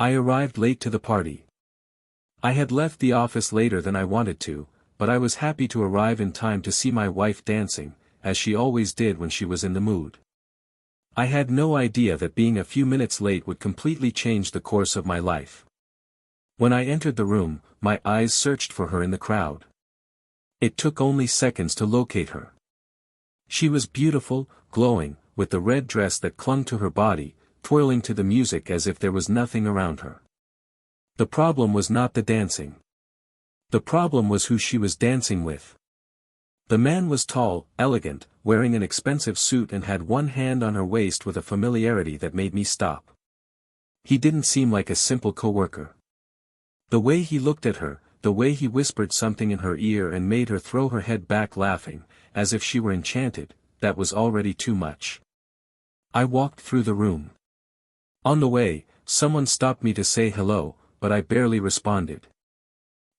I arrived late to the party. I had left the office later than I wanted to, but I was happy to arrive in time to see my wife dancing, as she always did when she was in the mood. I had no idea that being a few minutes late would completely change the course of my life. When I entered the room, my eyes searched for her in the crowd. It took only seconds to locate her. She was beautiful, glowing, with the red dress that clung to her body, twirling to the music as if there was nothing around her. The problem was not the dancing. The problem was who she was dancing with. The man was tall, elegant, wearing an expensive suit and had one hand on her waist with a familiarity that made me stop. He didn't seem like a simple coworker. The way he looked at her, the way he whispered something in her ear and made her throw her head back laughing, as if she were enchanted, that was already too much. I walked through the room. On the way, someone stopped me to say hello, but I barely responded.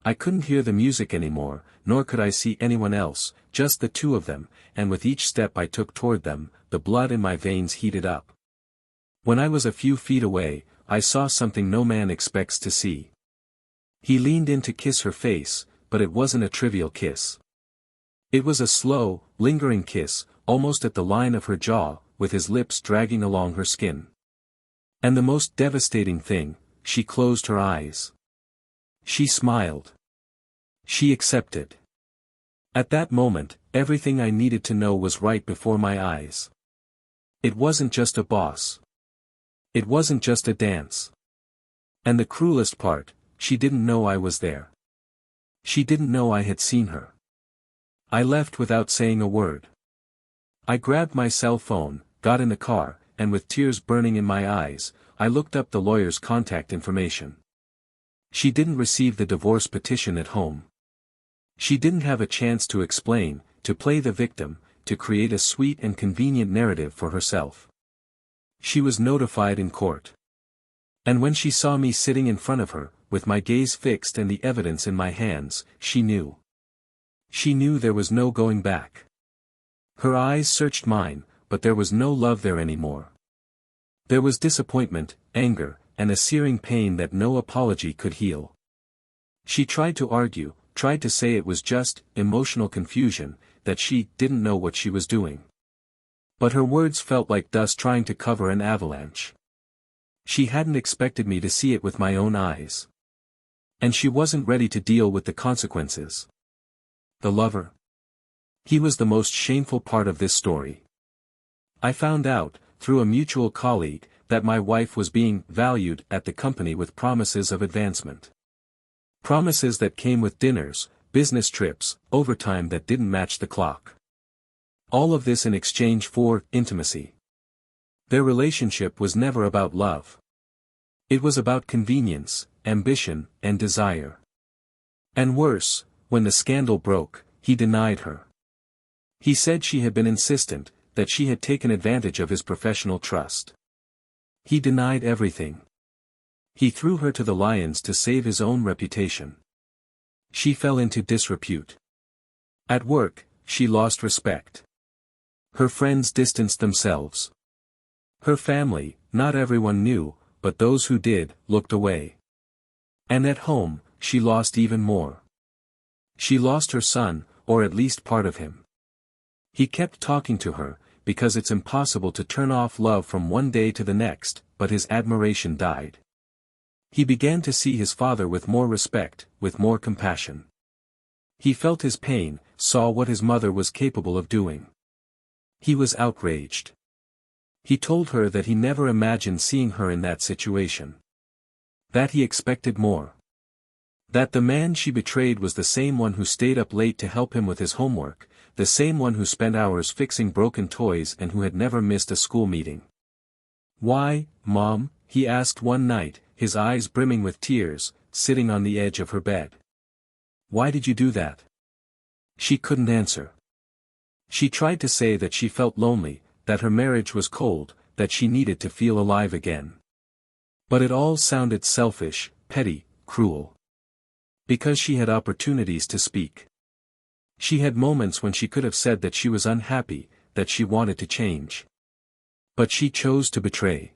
I couldn't hear the music anymore, nor could I see anyone else, just the two of them, and with each step I took toward them, the blood in my veins heated up. When I was a few feet away, I saw something no man expects to see. He leaned in to kiss her face, but it wasn't a trivial kiss. It was a slow, lingering kiss, almost at the line of her jaw, with his lips dragging along her skin. And the most devastating thing, she closed her eyes. She smiled. She accepted. At that moment, everything I needed to know was right before my eyes. It wasn't just a boss. It wasn't just a dance. And the cruelest part, she didn't know I was there. She didn't know I had seen her. I left without saying a word. I grabbed my cell phone, got in the car, and with tears burning in my eyes, I looked up the lawyer's contact information. She didn't receive the divorce petition at home. She didn't have a chance to explain, to play the victim, to create a sweet and convenient narrative for herself. She was notified in court. And when she saw me sitting in front of her, with my gaze fixed and the evidence in my hands, she knew. She knew there was no going back. Her eyes searched mine, but there was no love there anymore. There was disappointment, anger, and a searing pain that no apology could heal. She tried to argue, tried to say it was just emotional confusion, that she didn't know what she was doing. But her words felt like dust trying to cover an avalanche. She hadn't expected me to see it with my own eyes. And she wasn't ready to deal with the consequences. The lover. He was the most shameful part of this story. I found out, through a mutual colleague, that my wife was being valued at the company with promises of advancement. Promises that came with dinners, business trips, overtime that didn't match the clock. All of this in exchange for intimacy. Their relationship was never about love. It was about convenience, ambition, and desire. And worse, when the scandal broke, he denied her. He said she had been insistent, that she had taken advantage of his professional trust. He denied everything. He threw her to the lions to save his own reputation. She fell into disrepute. At work, she lost respect. Her friends distanced themselves. Her family, not everyone knew, but those who did, looked away. And at home, she lost even more. She lost her son, or at least part of him. He kept talking to her, because it's impossible to turn off love from one day to the next, but his admiration died. He began to see his father with more respect, with more compassion. He felt his pain, saw what his mother was capable of doing. He was outraged. He told her that he never imagined seeing her in that situation. That he expected more. That the man she betrayed was the same one who stayed up late to help him with his homework, the same one who spent hours fixing broken toys and who had never missed a school meeting. "Why, Mom?" he asked one night, his eyes brimming with tears, sitting on the edge of her bed. "Why did you do that?" She couldn't answer. She tried to say that she felt lonely, that her marriage was cold, that she needed to feel alive again. But it all sounded selfish, petty, cruel. Because she had opportunities to speak. She had moments when she could have said that she was unhappy, that she wanted to change. But she chose to betray.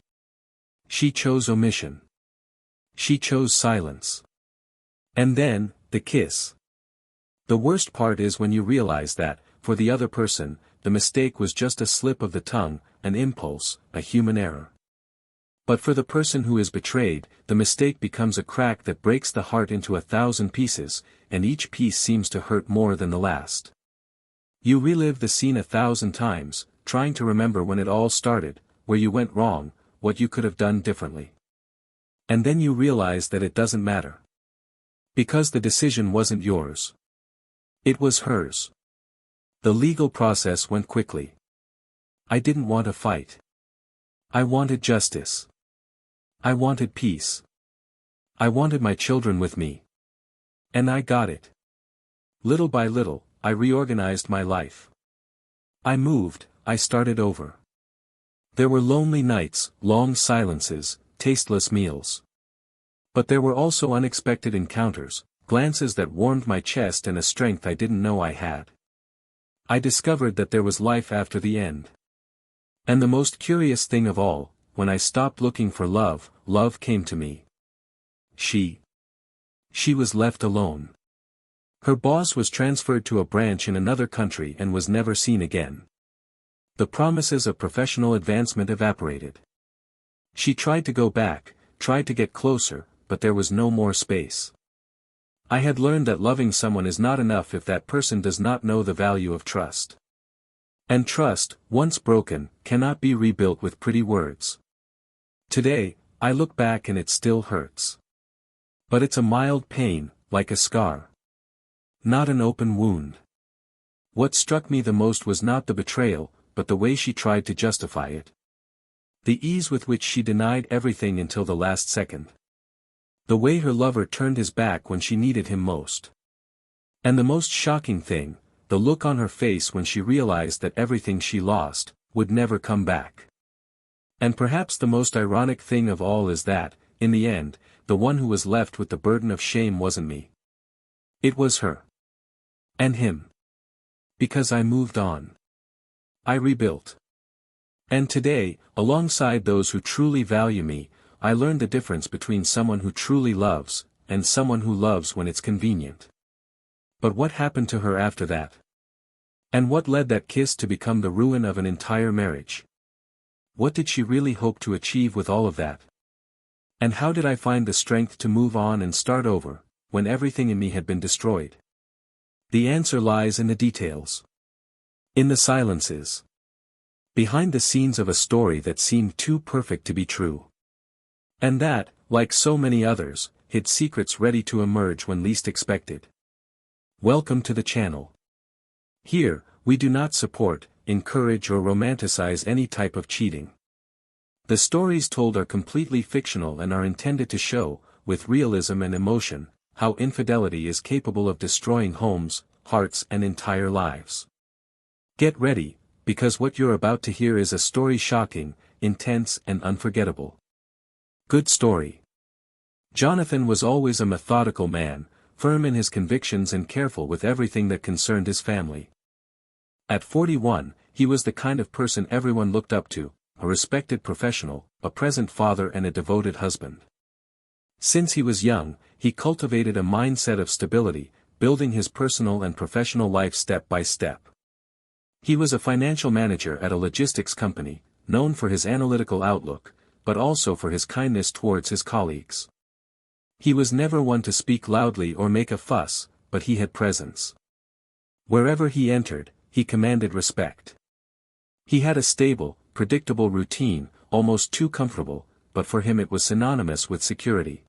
She chose omission. She chose silence. And then, the kiss. The worst part is when you realize that, for the other person, the mistake was just a slip of the tongue, an impulse, a human error. But for the person who is betrayed, the mistake becomes a crack that breaks the heart into 1,000 pieces, and each piece seems to hurt more than the last. You relive the scene 1,000 times, trying to remember when it all started, where you went wrong, what you could have done differently. And then you realize that it doesn't matter. Because the decision wasn't yours. It was hers. The legal process went quickly. I didn't want a fight. I wanted justice. I wanted peace. I wanted my children with me. And I got it. Little by little, I reorganized my life. I moved, I started over. There were lonely nights, long silences, tasteless meals. But there were also unexpected encounters, glances that warmed my chest and a strength I didn't know I had. I discovered that there was life after the end. And the most curious thing of all, when I stopped looking for love, love came to me. She was left alone. Her boss was transferred to a branch in another country and was never seen again. The promises of professional advancement evaporated. She tried to go back, tried to get closer, but there was no more space. I had learned that loving someone is not enough if that person does not know the value of trust. And trust, once broken, cannot be rebuilt with pretty words. Today, I look back and it still hurts. But it's a mild pain, like a scar. Not an open wound. What struck me the most was not the betrayal, but the way she tried to justify it. The ease with which she denied everything until the last second. The way her lover turned his back when she needed him most. And the most shocking thing, the look on her face when she realized that everything she lost, would never come back. And perhaps the most ironic thing of all is that, in the end, the one who was left with the burden of shame wasn't me. It was her. And him. Because I moved on. I rebuilt. And today, alongside those who truly value me, I learned the difference between someone who truly loves, and someone who loves when it's convenient. But what happened to her after that? And what led that kiss to become the ruin of an entire marriage? What did she really hope to achieve with all of that? And how did I find the strength to move on and start over, when everything in me had been destroyed? The answer lies in the details. In the silences. Behind the scenes of a story that seemed too perfect to be true. And that, like so many others, hid secrets ready to emerge when least expected. Welcome to the channel. Here, we do not support, encourage or romanticize any type of cheating. The stories told are completely fictional and are intended to show, with realism and emotion, how infidelity is capable of destroying homes, hearts and entire lives. Get ready, because what you're about to hear is a story shocking, intense and unforgettable. Good story. Jonathan was always a methodical man, firm in his convictions and careful with everything that concerned his family. At 41, he was the kind of person everyone looked up to, a respected professional, a present father and a devoted husband. Since he was young, he cultivated a mindset of stability, building his personal and professional life step by step. He was a financial manager at a logistics company, known for his analytical outlook, but also for his kindness towards his colleagues. He was never one to speak loudly or make a fuss, but he had presence. Wherever he entered, he commanded respect. He had a stable, predictable routine, almost too comfortable, but for him it was synonymous with security.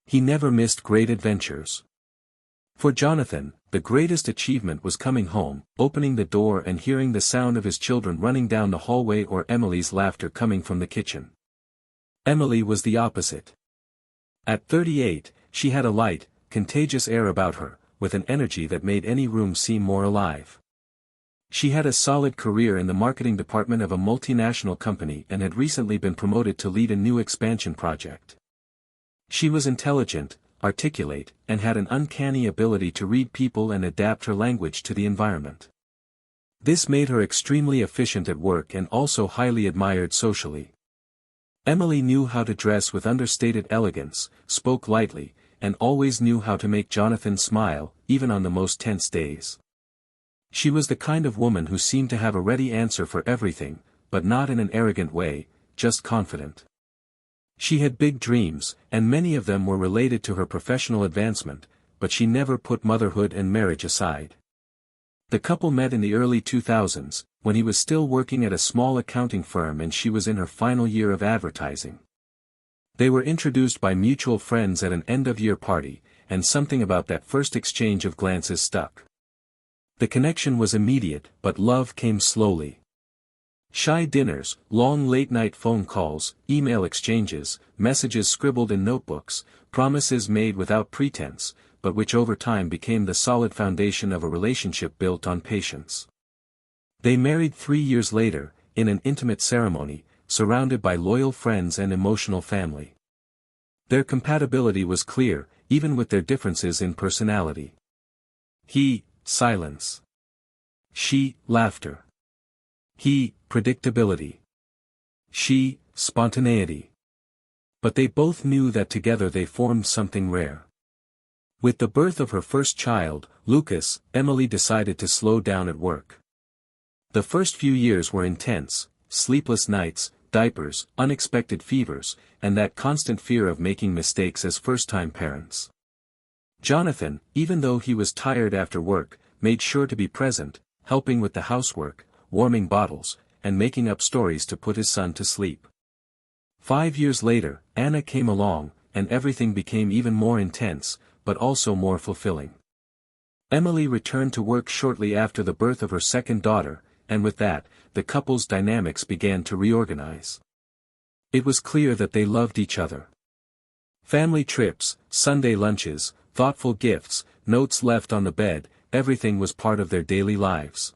He never missed great adventures. For Jonathan, the greatest achievement was coming home, opening the door and hearing the sound of his children running down the hallway or Emily's laughter coming from the kitchen. Emily was the opposite. At 38, she had a light, contagious air about her, with an energy that made any room seem more alive. She had a solid career in the marketing department of a multinational company and had recently been promoted to lead a new expansion project. She was intelligent, articulate, and had an uncanny ability to read people and adapt her language to the environment. This made her extremely efficient at work and also highly admired socially. Emily knew how to dress with understated elegance, spoke lightly, and always knew how to make Jonathan smile, even on the most tense days. She was the kind of woman who seemed to have a ready answer for everything, but not in an arrogant way, just confident. She had big dreams, and many of them were related to her professional advancement, but she never put motherhood and marriage aside. The couple met in the early 2000s, when he was still working at a small accounting firm and she was in her final year of advertising. They were introduced by mutual friends at an end-of-year party, and something about that first exchange of glances stuck. The connection was immediate, but love came slowly. Shy dinners, long late-night phone calls, email exchanges, messages scribbled in notebooks, promises made without pretense, but which over time became the solid foundation of a relationship built on patience. They married 3 years later, in an intimate ceremony, surrounded by loyal friends and emotional family. Their compatibility was clear, even with their differences in personality. He, silence. She, laughter. He, predictability. She, spontaneity. But they both knew that together they formed something rare. With the birth of her first child, Lucas, Emily decided to slow down at work. The first few years were intense, sleepless nights, diapers, unexpected fevers, and that constant fear of making mistakes as first-time parents. Jonathan, even though he was tired after work, made sure to be present, helping with the housework, warming bottles, and making up stories to put his son to sleep. 5 years later, Anna came along, and everything became even more intense, but also more fulfilling. Emily returned to work shortly after the birth of her second daughter, and with that, the couple's dynamics began to reorganize. It was clear that they loved each other. Family trips, Sunday lunches, thoughtful gifts, notes left on the bed, everything was part of their daily lives.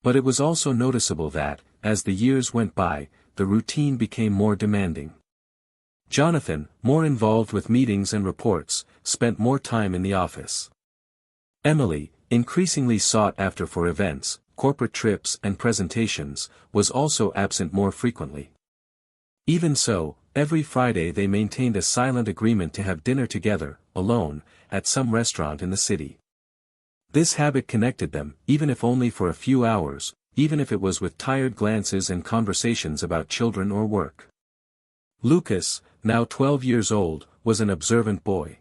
But it was also noticeable that, as the years went by, the routine became more demanding. Jonathan, more involved with meetings and reports, spent more time in the office. Emily, increasingly sought after for events, corporate trips and presentations, was also absent more frequently. Even so, every Friday they maintained a silent agreement to have dinner together, alone, at some restaurant in the city. This habit connected them, even if only for a few hours, even if it was with tired glances and conversations about children or work. Lucas, now 12 years old, was an observant boy.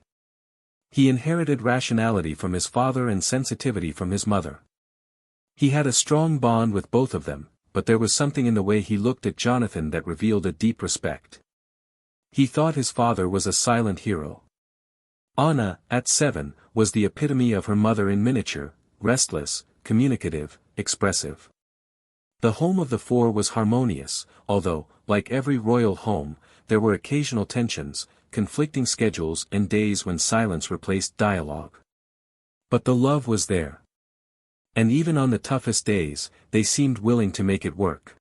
He inherited rationality from his father and sensitivity from his mother. He had a strong bond with both of them, but there was something in the way he looked at Jonathan that revealed a deep respect. He thought his father was a silent hero. Anna, at 7, was the epitome of her mother in miniature, restless, communicative, expressive. The home of the four was harmonious, although, like every royal home, there were occasional tensions, conflicting schedules and days when silence replaced dialogue. But the love was there. And even on the toughest days, they seemed willing to make it work.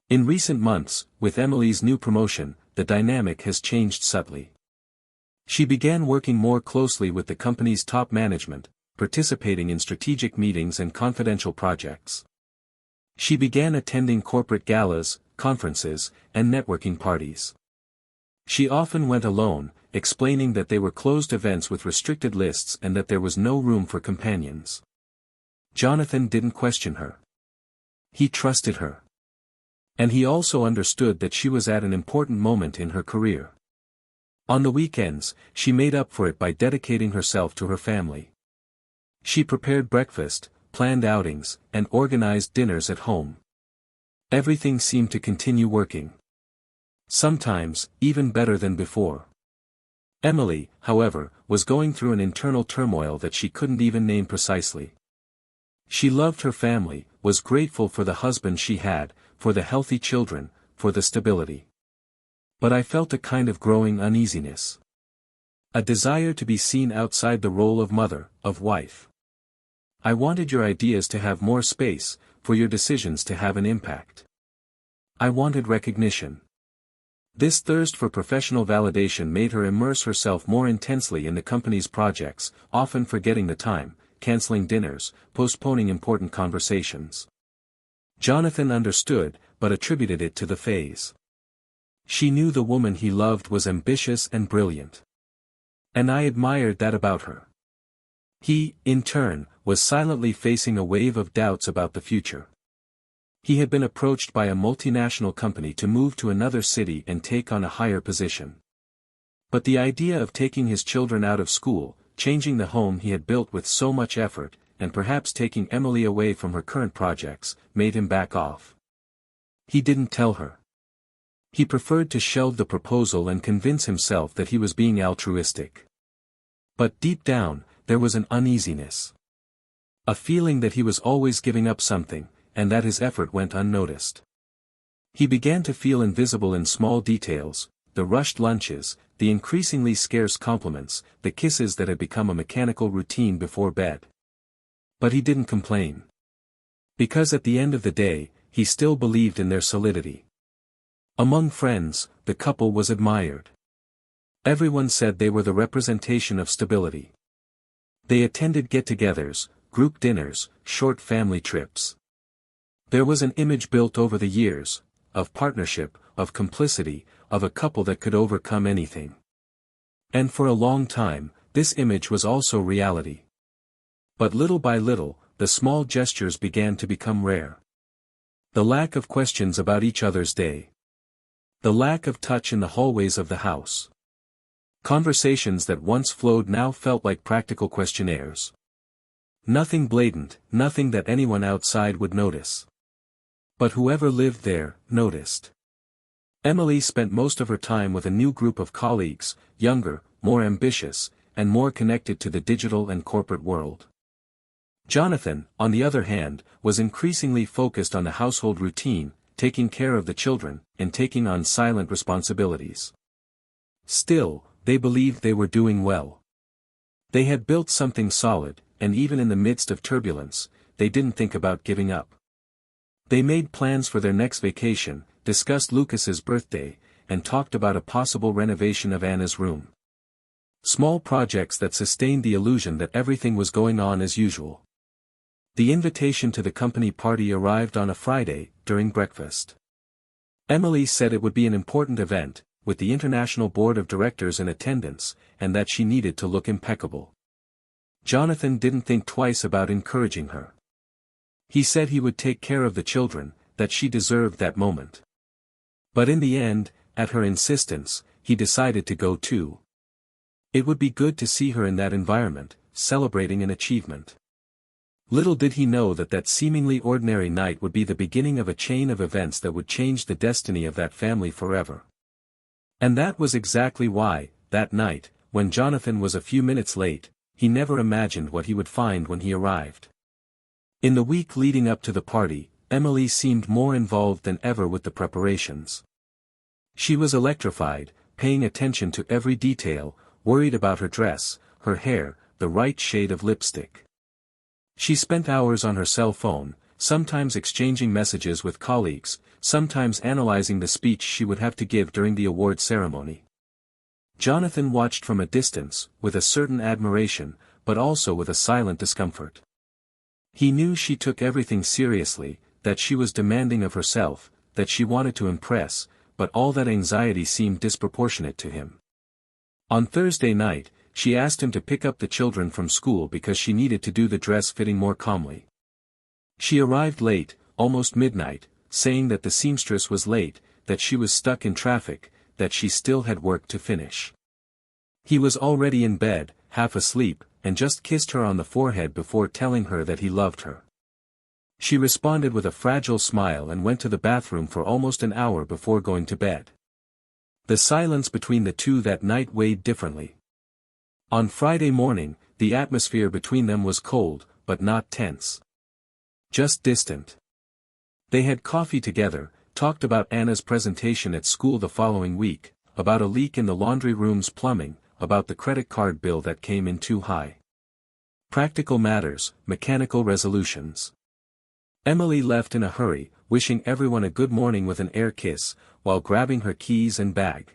In recent months, with Emily's new promotion, the dynamic has changed subtly. She began working more closely with the company's top management, participating in strategic meetings and confidential projects. She began attending corporate galas, conferences, and networking parties. She often went alone, explaining that they were closed events with restricted lists and that there was no room for companions. Jonathan didn't question her. He trusted her. And he also understood that she was at an important moment in her career. On the weekends, she made up for it by dedicating herself to her family. She prepared breakfast, planned outings, and organized dinners at home. Everything seemed to continue working. Sometimes, even better than before. Emily, however, was going through an internal turmoil that she couldn't even name precisely. She loved her family, was grateful for the husband she had, for the healthy children, for the stability. But I felt a kind of growing uneasiness. A desire to be seen outside the role of mother, of wife. I wanted your ideas to have more space, for your decisions to have an impact. I wanted recognition. This thirst for professional validation made her immerse herself more intensely in the company's projects, often forgetting the time, canceling dinners, postponing important conversations. Jonathan understood, but attributed it to the phase. She knew the woman he loved was ambitious and brilliant. And I admired that about her. He, in turn, was silently facing a wave of doubts about the future. He had been approached by a multinational company to move to another city and take on a higher position. But the idea of taking his children out of school, changing the home he had built with so much effort, and perhaps taking Emily away from her current projects, made him back off. He didn't tell her. He preferred to shelve the proposal and convince himself that he was being altruistic. But deep down, there was an uneasiness. A feeling that he was always giving up something, and that his effort went unnoticed. He began to feel invisible in small details, the rushed lunches, the increasingly scarce compliments, the kisses that had become a mechanical routine before bed. But he didn't complain. Because at the end of the day, he still believed in their solidity. Among friends, the couple was admired. Everyone said they were the representation of stability. They attended get-togethers, group dinners, short family trips. There was an image built over the years, of partnership, of complicity, of a couple that could overcome anything. And for a long time, this image was also reality. But little by little, the small gestures began to become rare. The lack of questions about each other's day. The lack of touch in the hallways of the house. Conversations that once flowed now felt like practical questionnaires. Nothing blatant, nothing that anyone outside would notice. But whoever lived there, noticed. Emily spent most of her time with a new group of colleagues, younger, more ambitious, and more connected to the digital and corporate world. Jonathan, on the other hand, was increasingly focused on the household routine, taking care of the children, and taking on silent responsibilities. Still, they believed they were doing well. They had built something solid, and even in the midst of turbulence, they didn't think about giving up. They made plans for their next vacation, discussed Lucas's birthday, and talked about a possible renovation of Anna's room. Small projects that sustained the illusion that everything was going on as usual. The invitation to the company party arrived on a Friday, during breakfast. Emily said it would be an important event, with the International Board of Directors in attendance, and that she needed to look impeccable. Jonathan didn't think twice about encouraging her. He said he would take care of the children, that she deserved that moment. But in the end, at her insistence, he decided to go too. It would be good to see her in that environment, celebrating an achievement. Little did he know that that seemingly ordinary night would be the beginning of a chain of events that would change the destiny of that family forever. And that was exactly why, that night, when Jonathan was a few minutes late, he never imagined what he would find when he arrived. In the week leading up to the party, Emily seemed more involved than ever with the preparations. She was electrified, paying attention to every detail, worried about her dress, her hair, the right shade of lipstick. She spent hours on her cell phone, sometimes exchanging messages with colleagues, sometimes analyzing the speech she would have to give during the award ceremony. Jonathan watched from a distance, with a certain admiration, but also with a silent discomfort. He knew she took everything seriously, that she was demanding of herself, that she wanted to impress, but all that anxiety seemed disproportionate to him. On Thursday night, she asked him to pick up the children from school because she needed to do the dress fitting more calmly. She arrived late, almost midnight, saying that the seamstress was late, that she was stuck in traffic, that she still had work to finish. He was already in bed, half asleep, and just kissed her on the forehead before telling her that he loved her. She responded with a fragile smile and went to the bathroom for almost an hour before going to bed. The silence between the two that night weighed differently. On Friday morning, the atmosphere between them was cold, but not tense. Just distant. They had coffee together, talked about Anna's presentation at school the following week, about a leak in the laundry room's plumbing, about the credit card bill that came in too high. Practical matters, mechanical resolutions. Emily left in a hurry, wishing everyone a good morning with an air kiss, while grabbing her keys and bag.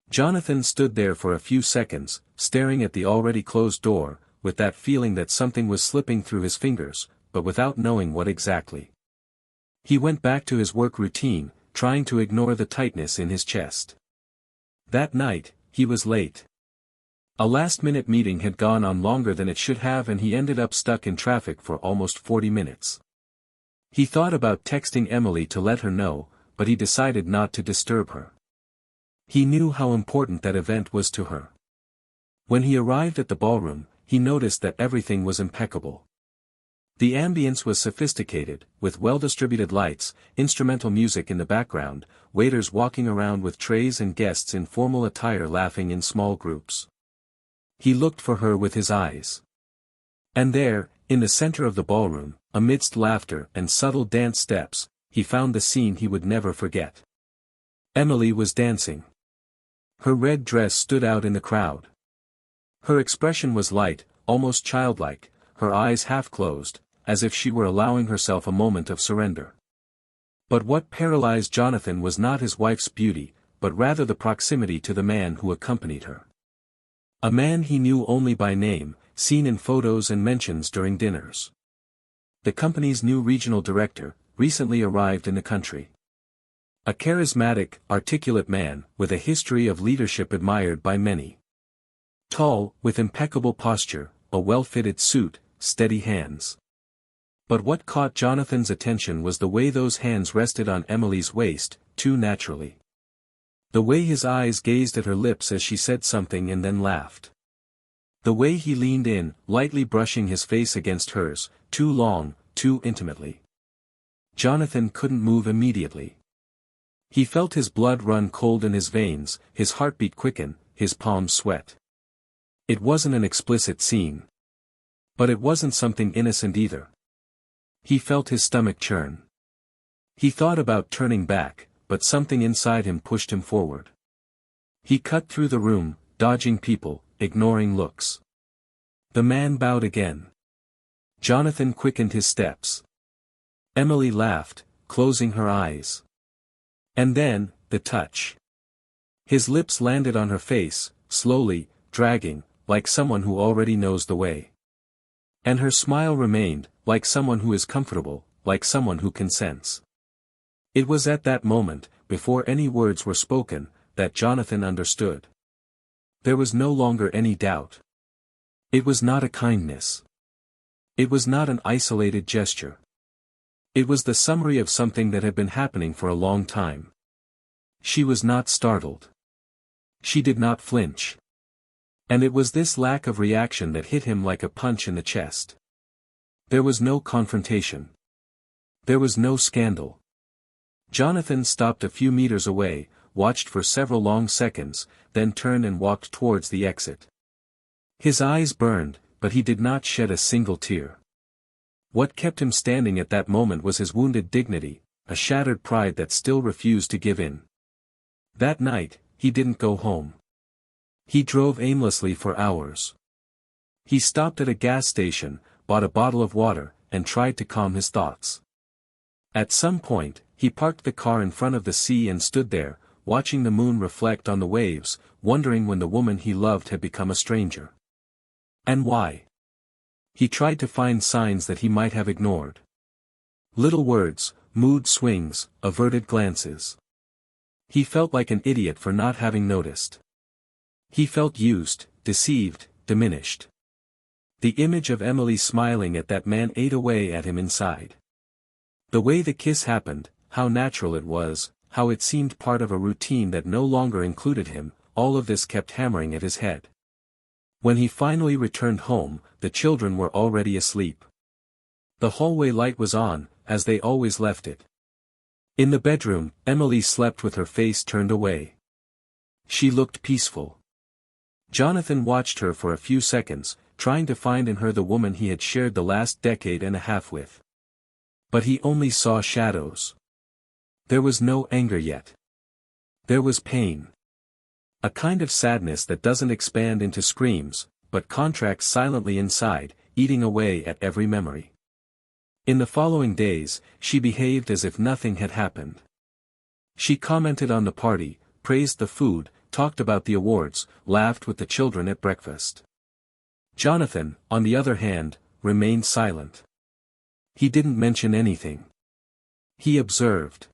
Jonathan stood there for a few seconds, staring at the already closed door, with that feeling that something was slipping through his fingers, but without knowing what exactly. He went back to his work routine, trying to ignore the tightness in his chest. That night, he was late. A last-minute meeting had gone on longer than it should have, and he ended up stuck in traffic for almost 40 minutes. He thought about texting Emily to let her know, but he decided not to disturb her. He knew how important that event was to her. When he arrived at the ballroom, he noticed that everything was impeccable. The ambience was sophisticated, with well-distributed lights, instrumental music in the background, waiters walking around with trays and guests in formal attire laughing in small groups. He looked for her with his eyes. And there, in the center of the ballroom, amidst laughter and subtle dance steps, he found the scene he would never forget. Emily was dancing. Her red dress stood out in the crowd. Her expression was light, almost childlike, her eyes half closed, as if she were allowing herself a moment of surrender. But what paralyzed Jonathan was not his wife's beauty, but rather the proximity to the man who accompanied her. A man he knew only by name, seen in photos and mentions during dinners. The company's new regional director, recently arrived in the country. A charismatic, articulate man, with a history of leadership admired by many. Tall, with impeccable posture, a well-fitted suit, steady hands. But what caught Jonathan's attention was the way those hands rested on Emily's waist, too naturally. The way his eyes gazed at her lips as she said something and then laughed. The way he leaned in, lightly brushing his face against hers, too long, too intimately. Jonathan couldn't move immediately. He felt his blood run cold in his veins, his heartbeat quicken, his palms sweat. It wasn't an explicit scene. But it wasn't something innocent either. He felt his stomach churn. He thought about turning back, but something inside him pushed him forward. He cut through the room, dodging people, ignoring looks. The man bowed again. Jonathan quickened his steps. Emily laughed, closing her eyes. And then, the touch. His lips landed on her face, slowly, dragging, like someone who already knows the way. And her smile remained, like someone who is comfortable, like someone who consents. It was at that moment, before any words were spoken, that Jonathan understood. There was no longer any doubt. It was not a kindness. It was not an isolated gesture. It was the summary of something that had been happening for a long time. She was not startled. She did not flinch. And it was this lack of reaction that hit him like a punch in the chest. There was no confrontation. There was no scandal. Jonathan stopped a few meters away, watched for several long seconds, then turned and walked towards the exit. His eyes burned, but he did not shed a single tear. What kept him standing at that moment was his wounded dignity, a shattered pride that still refused to give in. That night, he didn't go home. He drove aimlessly for hours. He stopped at a gas station, bought a bottle of water, and tried to calm his thoughts. At some point, he parked the car in front of the sea and stood there, watching the moon reflect on the waves, wondering when the woman he loved had become a stranger. And why? He tried to find signs that he might have ignored. Little words, mood swings, averted glances. He felt like an idiot for not having noticed. He felt used, deceived, diminished. The image of Emily smiling at that man ate away at him inside. The way the kiss happened, how natural it was, how it seemed part of a routine that no longer included him, all of this kept hammering at his head. When he finally returned home, the children were already asleep. The hallway light was on, as they always left it. In the bedroom, Emily slept with her face turned away. She looked peaceful. Jonathan watched her for a few seconds, trying to find in her the woman he had shared the last decade and a half with. But he only saw shadows. There was no anger yet. There was pain. A kind of sadness that doesn't expand into screams, but contracts silently inside, eating away at every memory. In the following days, she behaved as if nothing had happened. She commented on the party, praised the food, talked about the awards, laughed with the children at breakfast. Jonathan, on the other hand, remained silent. He didn't mention anything. He observed.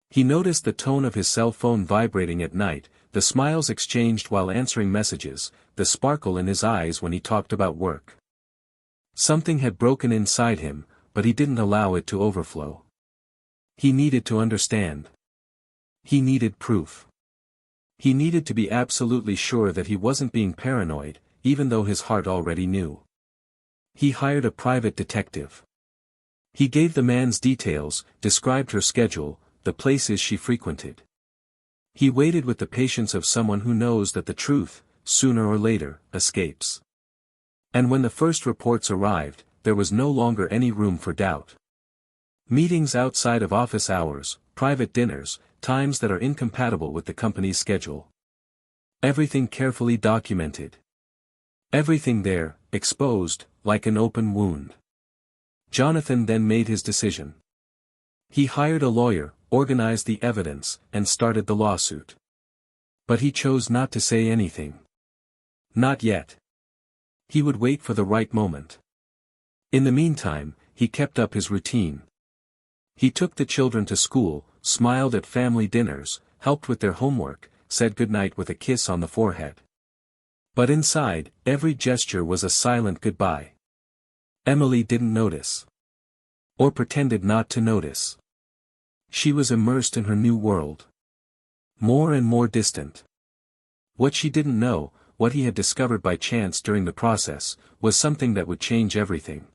He noticed the tone of his cell phone vibrating at night, the smiles exchanged while answering messages, the sparkle in his eyes when he talked about work. Something had broken inside him, but he didn't allow it to overflow. He needed to understand. He needed proof. He needed to be absolutely sure that he wasn't being paranoid, even though his heart already knew. He hired a private detective. He gave the man's details, described her schedule, the places she frequented. He waited with the patience of someone who knows that the truth, sooner or later, escapes. And when the first reports arrived, there was no longer any room for doubt. Meetings outside of office hours, private dinners, times that are incompatible with the company's schedule. Everything carefully documented. Everything there, exposed, like an open wound. Jonathan then made his decision. He hired a lawyer, organized the evidence, and started the lawsuit. But he chose not to say anything. Not yet. He would wait for the right moment. In the meantime, he kept up his routine. He took the children to school, smiled at family dinners, helped with their homework, said goodnight with a kiss on the forehead. But inside, every gesture was a silent goodbye. Emily didn't notice. Or pretended not to notice. She was immersed in her new world. More and more distant. What she didn't know, what he had discovered by chance during the process, was something that would change everything.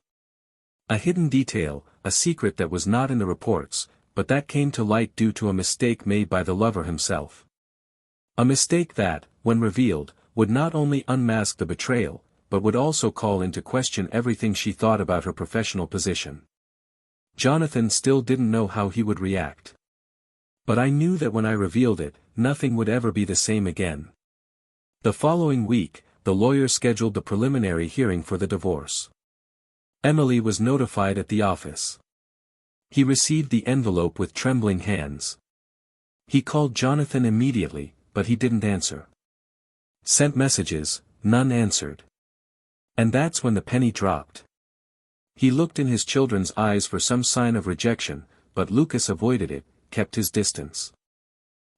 A hidden detail, a secret that was not in the reports, but that came to light due to a mistake made by the lover himself. A mistake that, when revealed, would not only unmask the betrayal, but would also call into question everything she thought about her professional position. Jonathan still didn't know how he would react. But I knew that when I revealed it, nothing would ever be the same again. The following week, the lawyer scheduled the preliminary hearing for the divorce. Emily was notified at the office. He received the envelope with trembling hands. He called Jonathan immediately, but he didn't answer. Sent messages, none answered. And that's when the penny dropped. He looked in his children's eyes for some sign of rejection, but Lucas avoided it, kept his distance.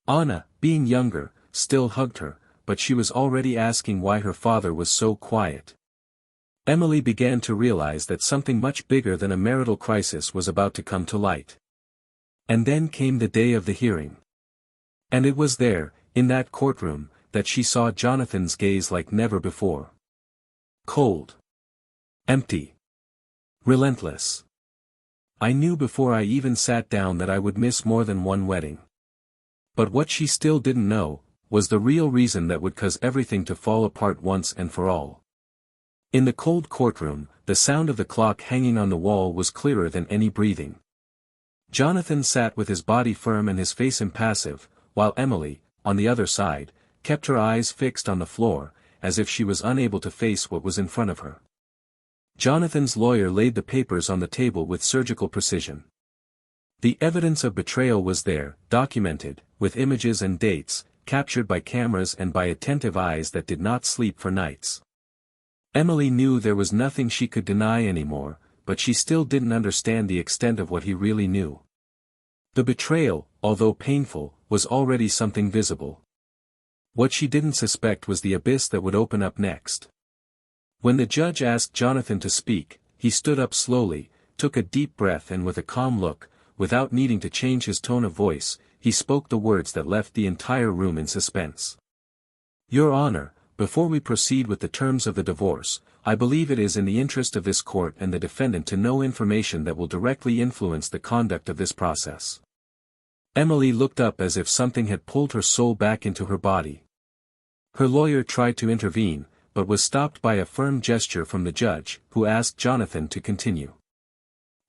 Anna, being younger, still hugged her, but she was already asking why her father was so quiet. Emily began to realize that something much bigger than a marital crisis was about to come to light. And then came the day of the hearing. And it was there, in that courtroom, that she saw Jonathan's gaze like never before. Cold. Empty. Relentless. I knew before I even sat down that I would miss more than one wedding. But what she still didn't know, was the real reason that would cause everything to fall apart once and for all. In the cold courtroom, the sound of the clock hanging on the wall was clearer than any breathing. Jonathan sat with his body firm and his face impassive, while Emily, on the other side, kept her eyes fixed on the floor, as if she was unable to face what was in front of her. Jonathan's lawyer laid the papers on the table with surgical precision. The evidence of betrayal was there, documented, with images and dates, captured by cameras and by attentive eyes that did not sleep for nights. Emily knew there was nothing she could deny anymore, but she still didn't understand the extent of what he really knew. The betrayal, although painful, was already something visible. What she didn't suspect was the abyss that would open up next. When the judge asked Jonathan to speak, he stood up slowly, took a deep breath and with a calm look, without needing to change his tone of voice, he spoke the words that left the entire room in suspense. Your Honor, before we proceed with the terms of the divorce, I believe it is in the interest of this court and the defendant to know information that will directly influence the conduct of this process. Emily looked up as if something had pulled her soul back into her body. Her lawyer tried to intervene, but was stopped by a firm gesture from the judge, who asked Jonathan to continue.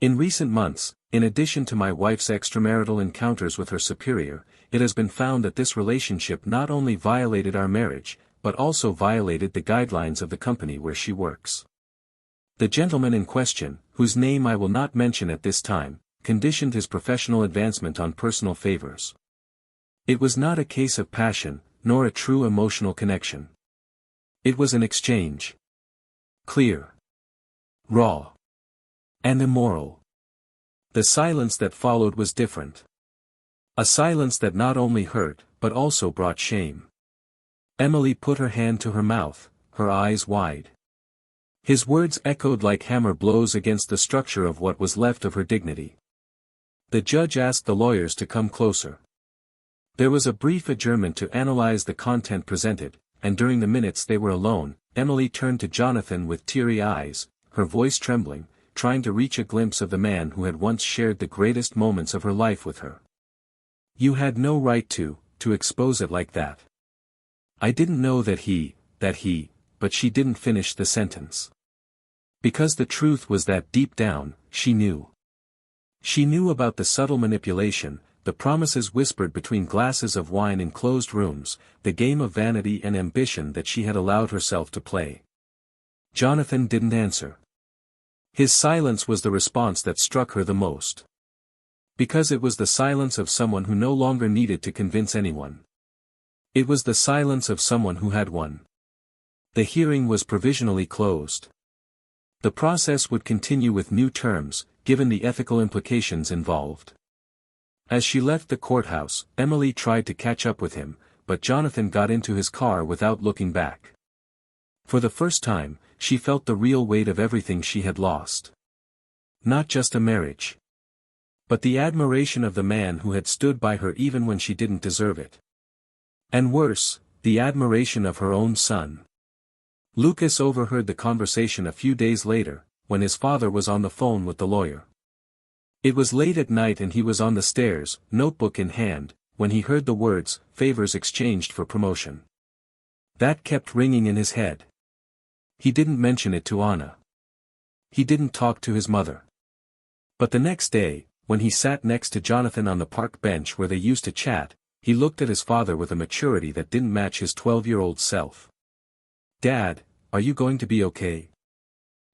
In recent months, in addition to my wife's extramarital encounters with her superior, it has been found that this relationship not only violated our marriage, but also violated the guidelines of the company where she works. The gentleman in question, whose name I will not mention at this time, conditioned his professional advancement on personal favors. It was not a case of passion, nor a true emotional connection. It was an exchange. Clear. Raw. And immoral. The silence that followed was different. A silence that not only hurt, but also brought shame. Emily put her hand to her mouth, her eyes wide. His words echoed like hammer blows against the structure of what was left of her dignity. The judge asked the lawyers to come closer. There was a brief adjournment to analyze the content presented, and during the minutes they were alone, Emily turned to Jonathan with teary eyes, her voice trembling, trying to reach a glimpse of the man who had once shared the greatest moments of her life with her. "You had no right to expose it like that. I didn't know that he, but she didn't finish the sentence. Because the truth was that deep down, she knew. She knew about the subtle manipulation, the promises whispered between glasses of wine in closed rooms, the game of vanity and ambition that she had allowed herself to play." Jonathan didn't answer. His silence was the response that struck her the most. Because it was the silence of someone who no longer needed to convince anyone. It was the silence of someone who had won. The hearing was provisionally closed. The process would continue with new terms, given the ethical implications involved. As she left the courthouse, Emily tried to catch up with him, but Jonathan got into his car without looking back. For the first time, she felt the real weight of everything she had lost. Not just a marriage, but the admiration of the man who had stood by her even when she didn't deserve it. And worse, the admiration of her own son. Lucas overheard the conversation a few days later, when his father was on the phone with the lawyer. It was late at night and he was on the stairs, notebook in hand, when he heard the words, "favors exchanged for promotion." That kept ringing in his head. He didn't mention it to Anna. He didn't talk to his mother. But the next day, when he sat next to Jonathan on the park bench where they used to chat, he looked at his father with a maturity that didn't match his 12-year-old self. "Dad, are you going to be okay?"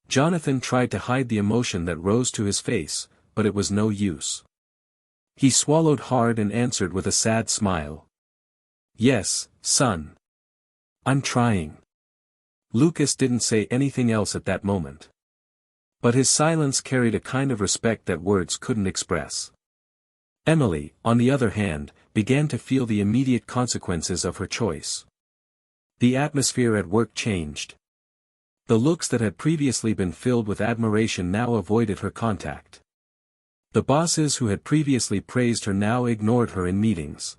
Jonathan tried to hide the emotion that rose to his face, but it was no use. He swallowed hard and answered with a sad smile. "Yes, son. I'm trying." Lucas didn't say anything else at that moment. But his silence carried a kind of respect that words couldn't express. Emily, on the other hand, began to feel the immediate consequences of her choice. The atmosphere at work changed. The looks that had previously been filled with admiration now avoided her contact. The bosses who had previously praised her now ignored her in meetings.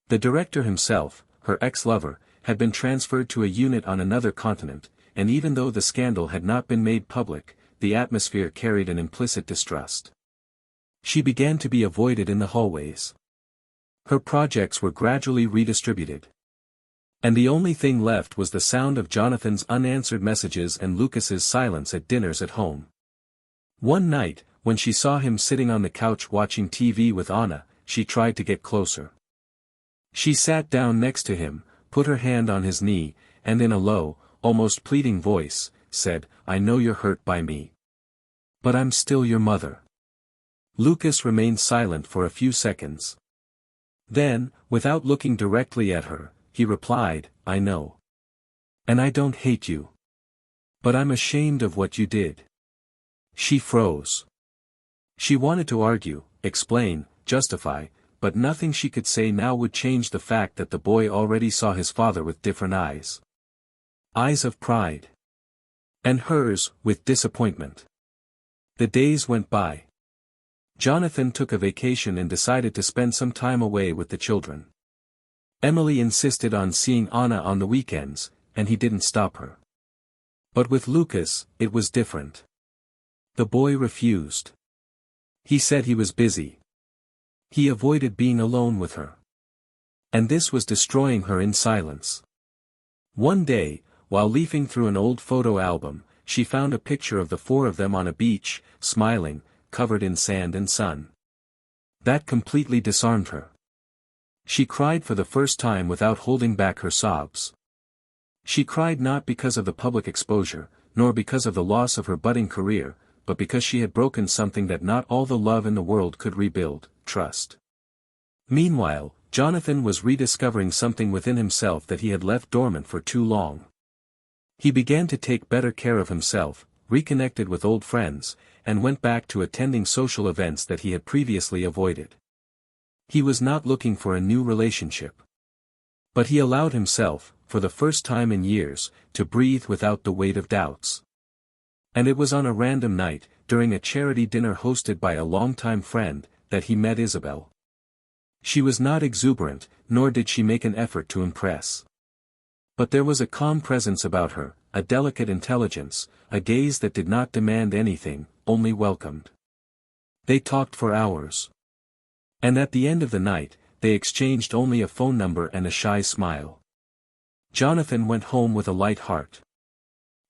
The director himself, her ex-lover, had been transferred to a unit on another continent, and even though the scandal had not been made public, the atmosphere carried an implicit distrust. She began to be avoided in the hallways. Her projects were gradually redistributed. And the only thing left was the sound of Jonathan's unanswered messages and Lucas's silence at dinners at home. One night, when she saw him sitting on the couch watching TV with Anna, she tried to get closer. She sat down next to him, put her hand on his knee, and in a low, almost pleading voice, said, "I know you're hurt by me. But I'm still your mother." Lucas remained silent for a few seconds. Then, without looking directly at her, he replied, "I know. And I don't hate you. But I'm ashamed of what you did." She froze. She wanted to argue, explain, justify, but nothing she could say now would change the fact that the boy already saw his father with different eyes. Eyes of pride. And hers, with disappointment. The days went by. Jonathan took a vacation and decided to spend some time away with the children. Emily insisted on seeing Anna on the weekends, and he didn't stop her. But with Lucas, it was different. The boy refused. He said he was busy. He avoided being alone with her. And this was destroying her in silence. One day, while leafing through an old photo album, she found a picture of the four of them on a beach, smiling, covered in sand and sun. That completely disarmed her. She cried for the first time without holding back her sobs. She cried not because of the public exposure, nor because of the loss of her budding career, but because she had broken something that not all the love in the world could rebuild, trust. Meanwhile, Jonathan was rediscovering something within himself that he had left dormant for too long. He began to take better care of himself, reconnected with old friends, and went back to attending social events that he had previously avoided. He was not looking for a new relationship. But he allowed himself, for the first time in years, to breathe without the weight of doubts. And it was on a random night, during a charity dinner hosted by a longtime friend, that he met Isabel. She was not exuberant, nor did she make an effort to impress. But there was a calm presence about her, a delicate intelligence, a gaze that did not demand anything, only welcomed. They talked for hours. And at the end of the night, they exchanged only a phone number and a shy smile. Jonathan went home with a light heart.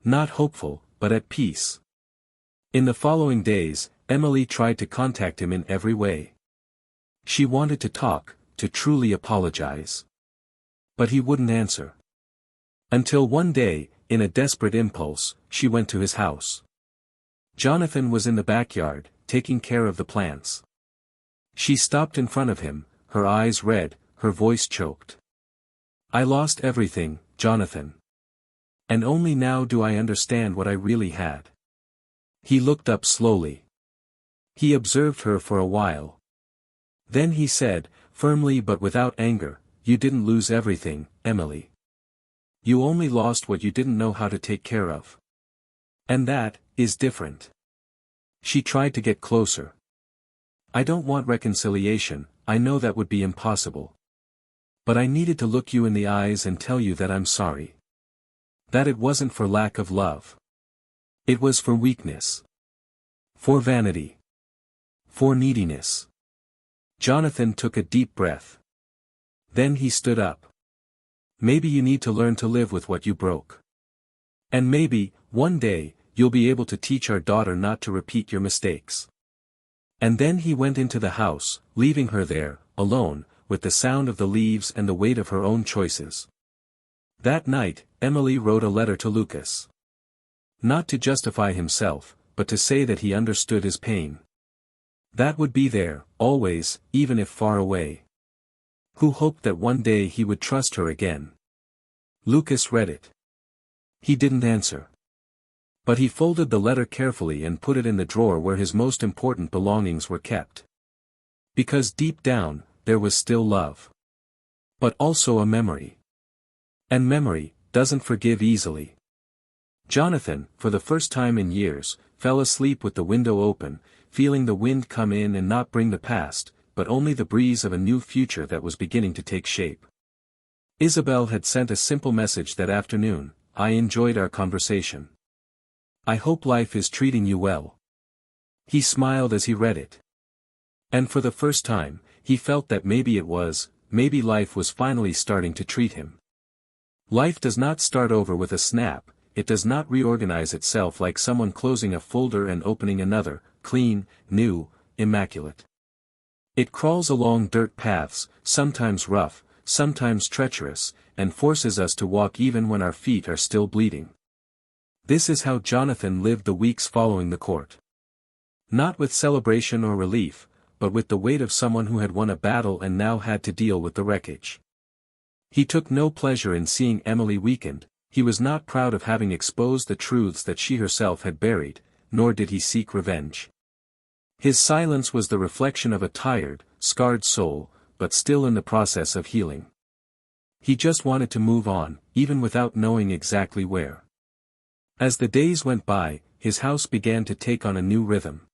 Not hopeful, but at peace. In the following days, Emily tried to contact him in every way. She wanted to talk, to truly apologize. But he wouldn't answer. Until one day, in a desperate impulse, she went to his house. Jonathan was in the backyard, taking care of the plants. She stopped in front of him, her eyes red, her voice choked. "I lost everything, Jonathan. And only now do I understand what I really had." He looked up slowly. He observed her for a while. Then he said, firmly but without anger, "You didn't lose everything, Emily. You only lost what you didn't know how to take care of. And that is different." She tried to get closer. "I don't want reconciliation, I know that would be impossible. But I needed to look you in the eyes and tell you that I'm sorry. That it wasn't for lack of love. It was for weakness. For vanity. For neediness." Jonathan took a deep breath. Then he stood up. "Maybe you need to learn to live with what you broke. And maybe, one day, you'll be able to teach our daughter not to repeat your mistakes." And then he went into the house, leaving her there, alone, with the sound of the leaves and the weight of her own choices. That night, Emily wrote a letter to Lucas. Not to justify himself, but to say that he understood his pain. That would be there, always, even if far away. Who hoped that one day he would trust her again. Lucas read it. He didn't answer. But he folded the letter carefully and put it in the drawer where his most important belongings were kept. Because deep down, there was still love. But also a memory. And memory doesn't forgive easily. Jonathan, for the first time in years, fell asleep with the window open, feeling the wind come in and not bring the past, but only the breeze of a new future that was beginning to take shape. Isabel had sent a simple message that afternoon: "I enjoyed our conversation. I hope life is treating you well." He smiled as he read it. And for the first time, he felt that maybe life was finally starting to treat him. Life does not start over with a snap, it does not reorganize itself like someone closing a folder and opening another, clean, new, immaculate. It crawls along dirt paths, sometimes rough, sometimes treacherous, and forces us to walk even when our feet are still bleeding. This is how Jonathan lived the weeks following the court. Not with celebration or relief, but with the weight of someone who had won a battle and now had to deal with the wreckage. He took no pleasure in seeing Emily weakened, he was not proud of having exposed the truths that she herself had buried, nor did he seek revenge. His silence was the reflection of a tired, scarred soul, but still in the process of healing. He just wanted to move on, even without knowing exactly where. As the days went by, his house began to take on a new rhythm.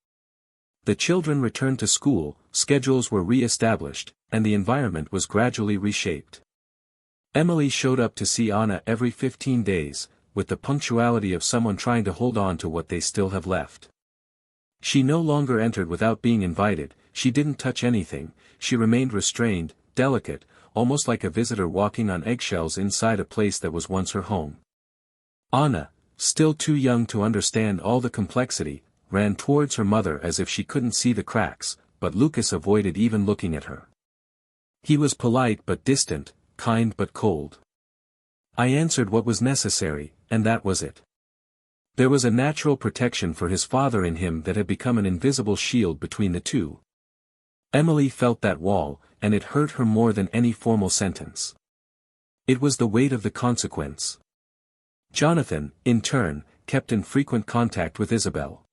The children returned to school, schedules were re-established, and the environment was gradually reshaped. Emily showed up to see Anna every 15 days, with the punctuality of someone trying to hold on to what they still have left. She no longer entered without being invited, she didn't touch anything, she remained restrained, delicate, almost like a visitor walking on eggshells inside a place that was once her home. Anna, still too young to understand all the complexity, ran towards her mother as if she couldn't see the cracks, but Lucas avoided even looking at her. He was polite but distant, kind but cold. I answered what was necessary, and that was it. There was a natural protection for his father in him that had become an invisible shield between the two. Emily felt that wall, and it hurt her more than any formal sentence. It was the weight of the consequence. Jonathan, in turn, kept in frequent contact with Isabel.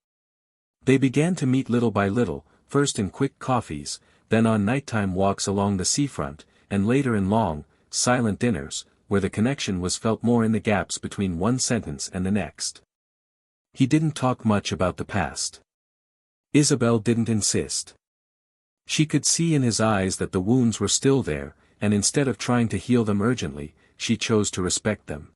They began to meet little by little, first in quick coffees, then on nighttime walks along the seafront, and later in long, silent dinners, where the connection was felt more in the gaps between one sentence and the next. He didn't talk much about the past. Isabel didn't insist. She could see in his eyes that the wounds were still there, and instead of trying to heal them urgently, she chose to respect them.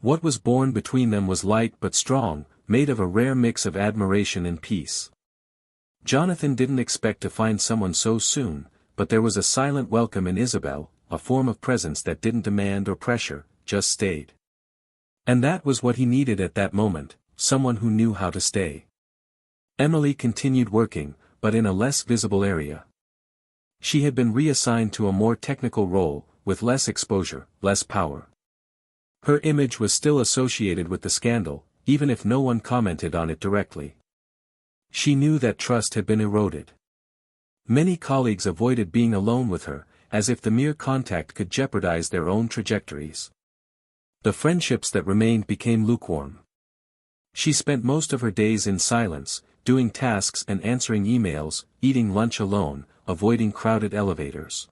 What was born between them was light but strong, made of a rare mix of admiration and peace. Jonathan didn't expect to find someone so soon, but there was a silent welcome in Isabel, a form of presence that didn't demand or pressure, just stayed. And that was what he needed at that moment, someone who knew how to stay. Emily continued working, but in a less visible area. She had been reassigned to a more technical role, with less exposure, less power. Her image was still associated with the scandal, even if no one commented on it directly. She knew that trust had been eroded. Many colleagues avoided being alone with her, as if the mere contact could jeopardize their own trajectories. The friendships that remained became lukewarm. She spent most of her days in silence, doing tasks and answering emails, eating lunch alone, avoiding crowded elevators.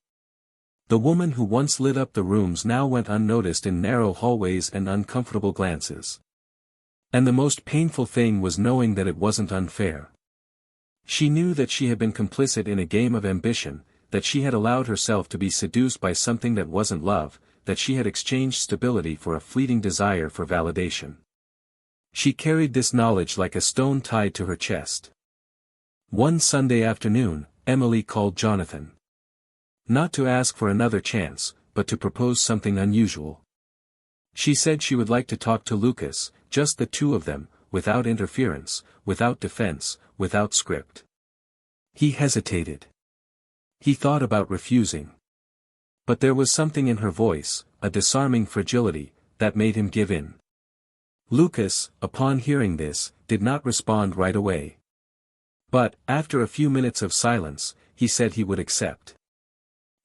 The woman who once lit up the rooms now went unnoticed in narrow hallways and uncomfortable glances. And the most painful thing was knowing that it wasn't unfair. She knew that she had been complicit in a game of ambition, that she had allowed herself to be seduced by something that wasn't love, that she had exchanged stability for a fleeting desire for validation. She carried this knowledge like a stone tied to her chest. One Sunday afternoon, Emily called Jonathan. Not to ask for another chance, but to propose something unusual. She said she would like to talk to Lucas, just the two of them, without interference, without defense, without script. He hesitated. He thought about refusing. But there was something in her voice, a disarming fragility, that made him give in. Lucas, upon hearing this, did not respond right away. But, after a few minutes of silence, he said he would accept.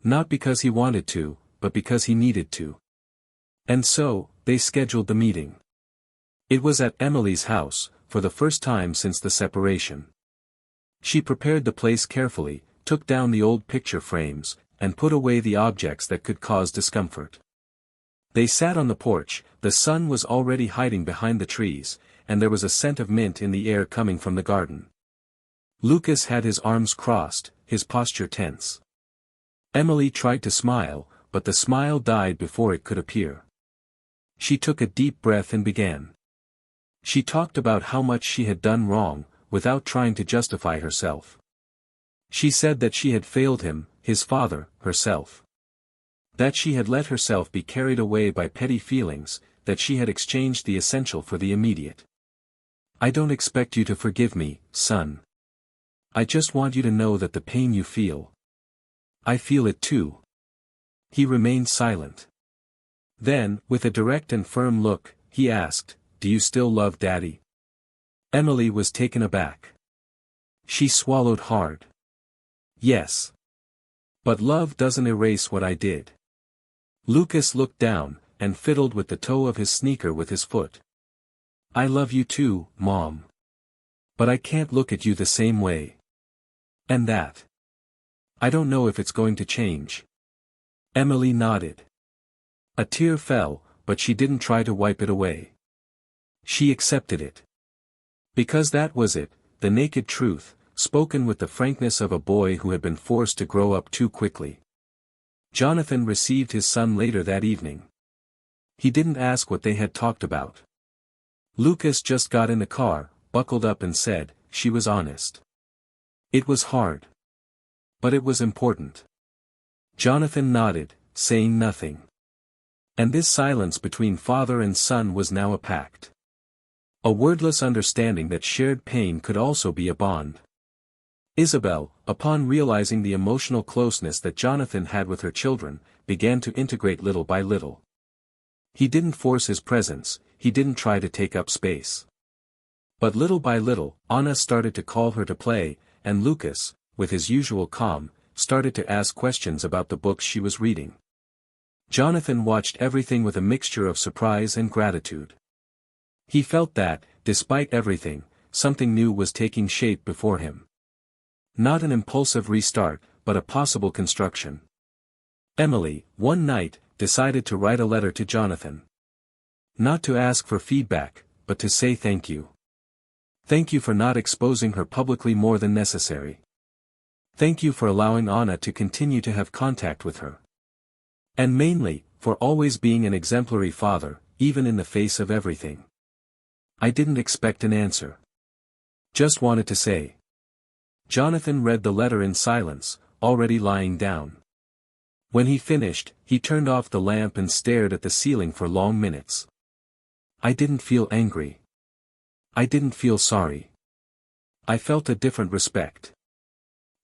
Not because he wanted to, but because he needed to. And so, they scheduled the meeting. It was at Emily's house, for the first time since the separation. She prepared the place carefully, took down the old picture frames, and put away the objects that could cause discomfort. They sat on the porch, the sun was already hiding behind the trees, and there was a scent of mint in the air coming from the garden. Lucas had his arms crossed, his posture tense. Emily tried to smile, but the smile died before it could appear. She took a deep breath and began. She talked about how much she had done wrong, without trying to justify herself. She said that she had failed him, his father, herself. That she had let herself be carried away by petty feelings, that she had exchanged the essential for the immediate. I don't expect you to forgive me, son. I just want you to know that the pain you feel. I feel it too. He remained silent. Then, with a direct and firm look, he asked, "Do you still love Daddy?" Emily was taken aback. She swallowed hard. Yes. But love doesn't erase what I did. Lucas looked down, and fiddled with the toe of his sneaker with his foot. I love you too, Mom. But I can't look at you the same way. And that. I don't know if it's going to change. Emily nodded. A tear fell, but she didn't try to wipe it away. She accepted it. Because that was it, the naked truth, spoken with the frankness of a boy who had been forced to grow up too quickly. Jonathan received his son later that evening. He didn't ask what they had talked about. Lucas just got in the car, buckled up and said, she was honest. It was hard. But it was important. Jonathan nodded, saying nothing. And this silence between father and son was now a pact. A wordless understanding that shared pain could also be a bond. Isabel, upon realizing the emotional closeness that Jonathan had with her children, began to integrate little by little. He didn't force his presence, he didn't try to take up space. But little by little, Anna started to call her to play, and Lucas, with his usual calm, started to ask questions about the books she was reading. Jonathan watched everything with a mixture of surprise and gratitude. He felt that, despite everything, something new was taking shape before him. Not an impulsive restart, but a possible construction. Emily, one night, decided to write a letter to Jonathan. Not to ask for feedback, but to say thank you. Thank you for not exposing her publicly more than necessary. Thank you for allowing Anna to continue to have contact with her. And mainly, for always being an exemplary father, even in the face of everything. I didn't expect an answer. Just wanted to say. Jonathan read the letter in silence, already lying down. When he finished, he turned off the lamp and stared at the ceiling for long minutes. I didn't feel angry. I didn't feel sorry. I felt a different respect.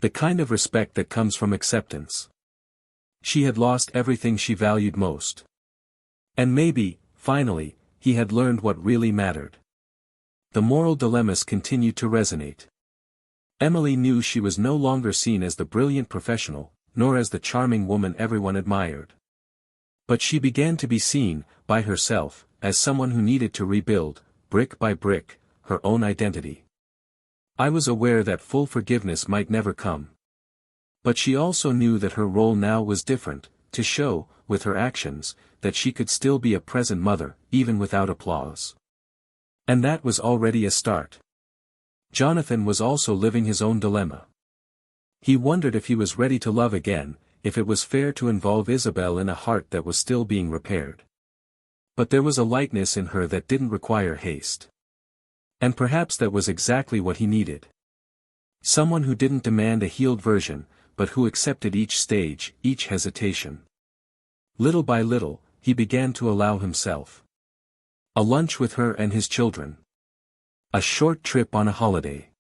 The kind of respect that comes from acceptance. She had lost everything she valued most. And maybe, finally, he had learned what really mattered. The moral dilemmas continued to resonate. Emily knew she was no longer seen as the brilliant professional, nor as the charming woman everyone admired. But she began to be seen, by herself, as someone who needed to rebuild, brick by brick, her own identity. I was aware that full forgiveness might never come. But she also knew that her role now was different, to show, with her actions, that she could still be a present mother, even without applause. And that was already a start. Jonathan was also living his own dilemma. He wondered if he was ready to love again, if it was fair to involve Isabel in a heart that was still being repaired. But there was a lightness in her that didn't require haste. And perhaps that was exactly what he needed. Someone who didn't demand a healed version, but who accepted each stage, each hesitation. Little by little, he began to allow himself. A lunch with her and his children. A short trip on a holiday.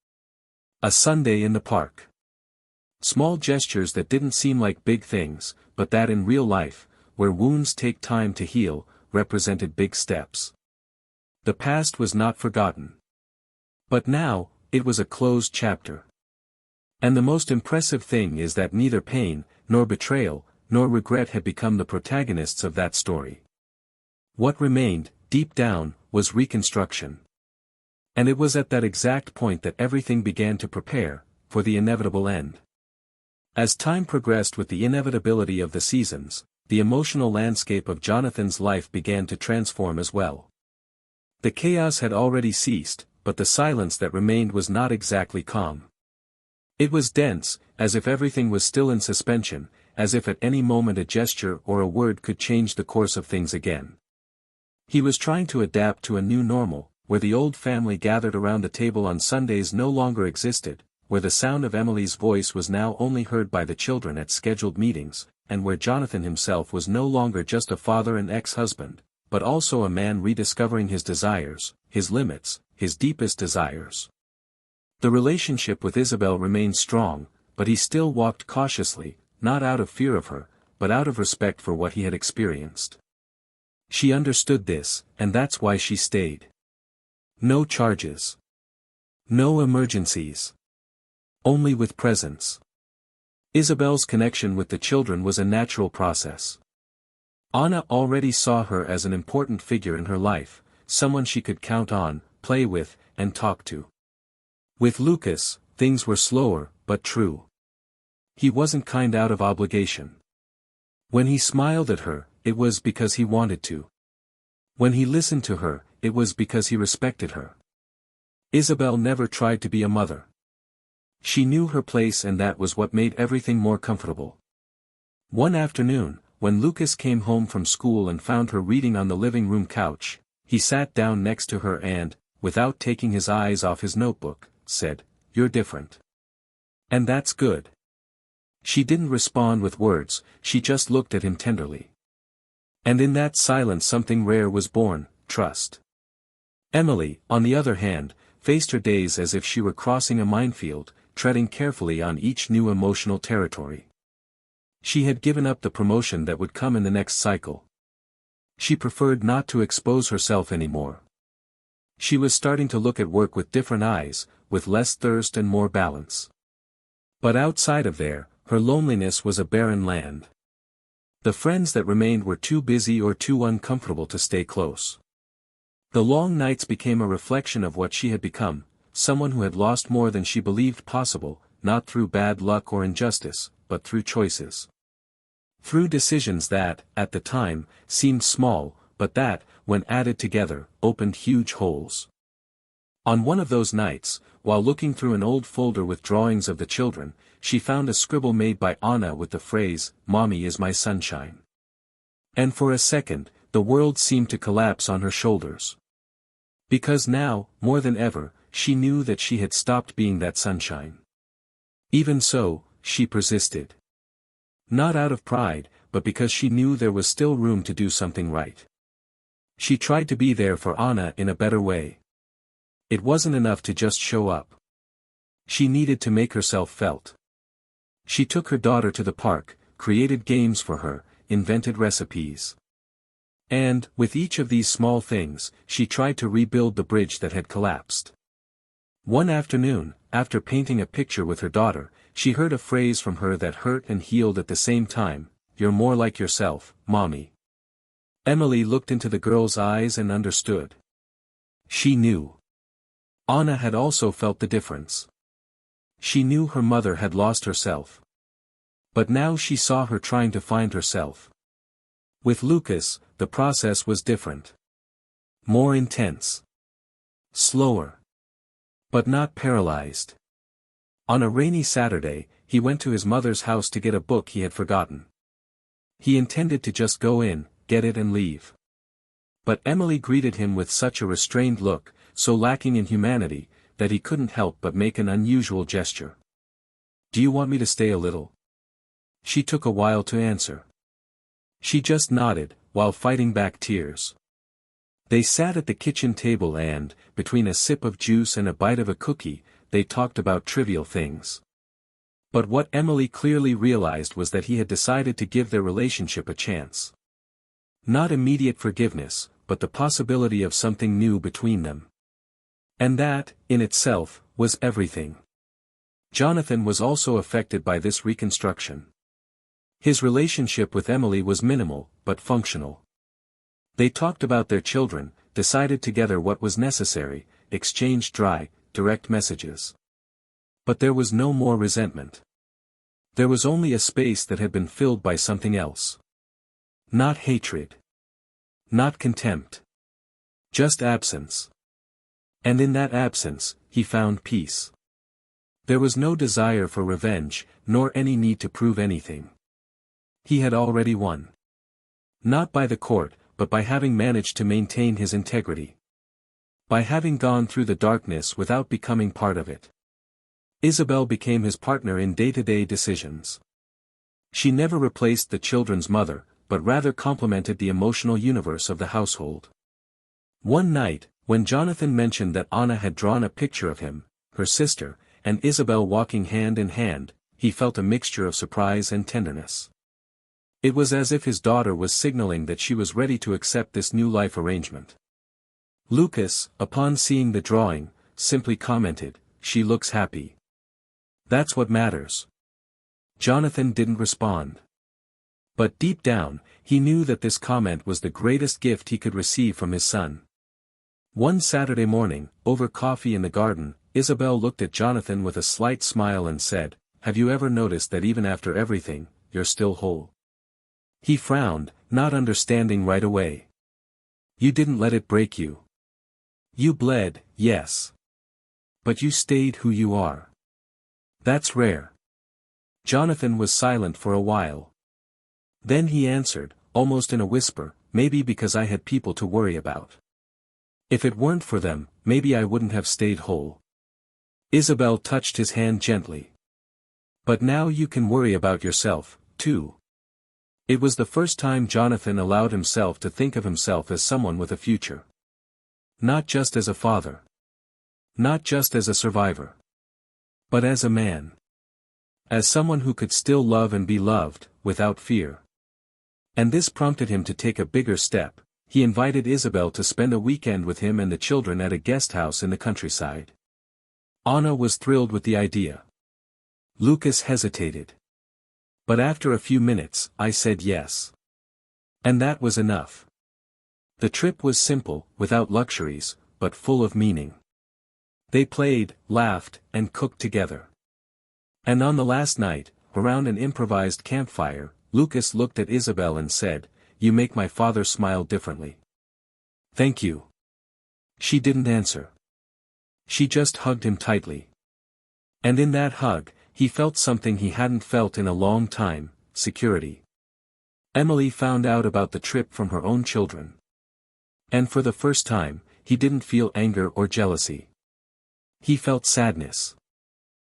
A Sunday in the park. Small gestures that didn't seem like big things, but that in real life, where wounds take time to heal, represented big steps. The past was not forgotten. But now, it was a closed chapter. And the most impressive thing is that neither pain, nor betrayal, nor regret had become the protagonists of that story. What remained, deep down, was reconstruction. And it was at that exact point that everything began to prepare, for the inevitable end. As time progressed with the inevitability of the seasons, the emotional landscape of Jonathan's life began to transform as well. The chaos had already ceased, but the silence that remained was not exactly calm. It was dense, as if everything was still in suspension, as if at any moment a gesture or a word could change the course of things again. He was trying to adapt to a new normal, where the old family gathered around the table on Sundays no longer existed, where the sound of Emily's voice was now only heard by the children at scheduled meetings, and where Jonathan himself was no longer just a father and ex-husband, but also a man rediscovering his desires, his limits, his deepest desires. The relationship with Isabel remained strong, but he still walked cautiously, not out of fear of her, but out of respect for what he had experienced. She understood this, and that's why she stayed. No charges. No emergencies. Only with presence. Isabel's connection with the children was a natural process. Anna already saw her as an important figure in her life, someone she could count on, play with, and talk to. With Lucas, things were slower, but true. He wasn't kind out of obligation. When he smiled at her, it was because he wanted to. When he listened to her, it was because he respected her. Isabel never tried to be a mother. She knew her place, and that was what made everything more comfortable. One afternoon, when Lucas came home from school and found her reading on the living room couch, he sat down next to her and, without taking his eyes off his notebook, said, "You're different. And that's good." She didn't respond with words, she just looked at him tenderly. And in that silence something rare was born, trust. Emily, on the other hand, faced her days as if she were crossing a minefield, treading carefully on each new emotional territory. She had given up the promotion that would come in the next cycle. She preferred not to expose herself anymore. She was starting to look at work with different eyes, with less thirst and more balance. But outside of there, her loneliness was a barren land. The friends that remained were too busy or too uncomfortable to stay close. The long nights became a reflection of what she had become, someone who had lost more than she believed possible, not through bad luck or injustice, but through choices. Through decisions that, at the time, seemed small, but that, when added together, opened huge holes. On one of those nights, while looking through an old folder with drawings of the children, she found a scribble made by Anna with the phrase, "Mommy is my sunshine." And for a second, the world seemed to collapse on her shoulders. Because now, more than ever, she knew that she had stopped being that sunshine. Even so, she persisted. Not out of pride, but because she knew there was still room to do something right. She tried to be there for Anna in a better way. It wasn't enough to just show up. She needed to make herself felt. She took her daughter to the park, created games for her, invented recipes. And, with each of these small things, she tried to rebuild the bridge that had collapsed. One afternoon, after painting a picture with her daughter, she heard a phrase from her that hurt and healed at the same time, "You're more like yourself, Mommy." Emily looked into the girl's eyes and understood. She knew. Anna had also felt the difference. She knew her mother had lost herself. But now she saw her trying to find herself. With Lucas, the process was different. More intense. Slower. But not paralyzed. On a rainy Saturday, he went to his mother's house to get a book he had forgotten. He intended to just go in, get it and leave. But Emily greeted him with such a restrained look, so lacking in humanity, that he couldn't help but make an unusual gesture. "Do you want me to stay a little?" She took a while to answer. She just nodded, while fighting back tears. They sat at the kitchen table and, between a sip of juice and a bite of a cookie, they talked about trivial things. But what Emily clearly realized was that he had decided to give their relationship a chance. Not immediate forgiveness, but the possibility of something new between them. And that, in itself, was everything. Jonathan was also affected by this reconstruction. His relationship with Emily was minimal, but functional. They talked about their children, decided together what was necessary, exchanged dry, direct messages. But there was no more resentment. There was only a space that had been filled by something else. Not hatred. Not contempt. Just absence. And in that absence, he found peace. There was no desire for revenge, nor any need to prove anything. He had already won. Not by the court, but by having managed to maintain his integrity. By having gone through the darkness without becoming part of it. Isabel became his partner in day-to-day decisions. She never replaced the children's mother, but rather complemented the emotional universe of the household. One night, when Jonathan mentioned that Anna had drawn a picture of him, her sister, and Isabel walking hand in hand, he felt a mixture of surprise and tenderness. It was as if his daughter was signaling that she was ready to accept this new life arrangement. Lucas, upon seeing the drawing, simply commented, "She looks happy. That's what matters." Jonathan didn't respond. But deep down, he knew that this comment was the greatest gift he could receive from his son. One Saturday morning, over coffee in the garden, Isabel looked at Jonathan with a slight smile and said, "Have you ever noticed that even after everything, you're still whole?" He frowned, not understanding right away. "You didn't let it break you. You bled, yes. But you stayed who you are. That's rare." Jonathan was silent for a while. Then he answered, almost in a whisper, "Maybe because I had people to worry about. If it weren't for them, maybe I wouldn't have stayed whole." Isabel touched his hand gently. "But now you can worry about yourself, too." It was the first time Jonathan allowed himself to think of himself as someone with a future. Not just as a father. Not just as a survivor. But as a man. As someone who could still love and be loved, without fear. And this prompted him to take a bigger step. He invited Isabel to spend a weekend with him and the children at a guest house in the countryside. Anna was thrilled with the idea. Lucas hesitated. But after a few minutes, I said yes. And that was enough. The trip was simple, without luxuries, but full of meaning. They played, laughed, and cooked together. And on the last night, around an improvised campfire, Lucas looked at Isabel and said, "You make my father smile differently." "Thank you." She didn't answer. She just hugged him tightly. And in that hug, he felt something he hadn't felt in a long time: security. Emily found out about the trip from her own children. And for the first time, he didn't feel anger or jealousy. He felt sadness.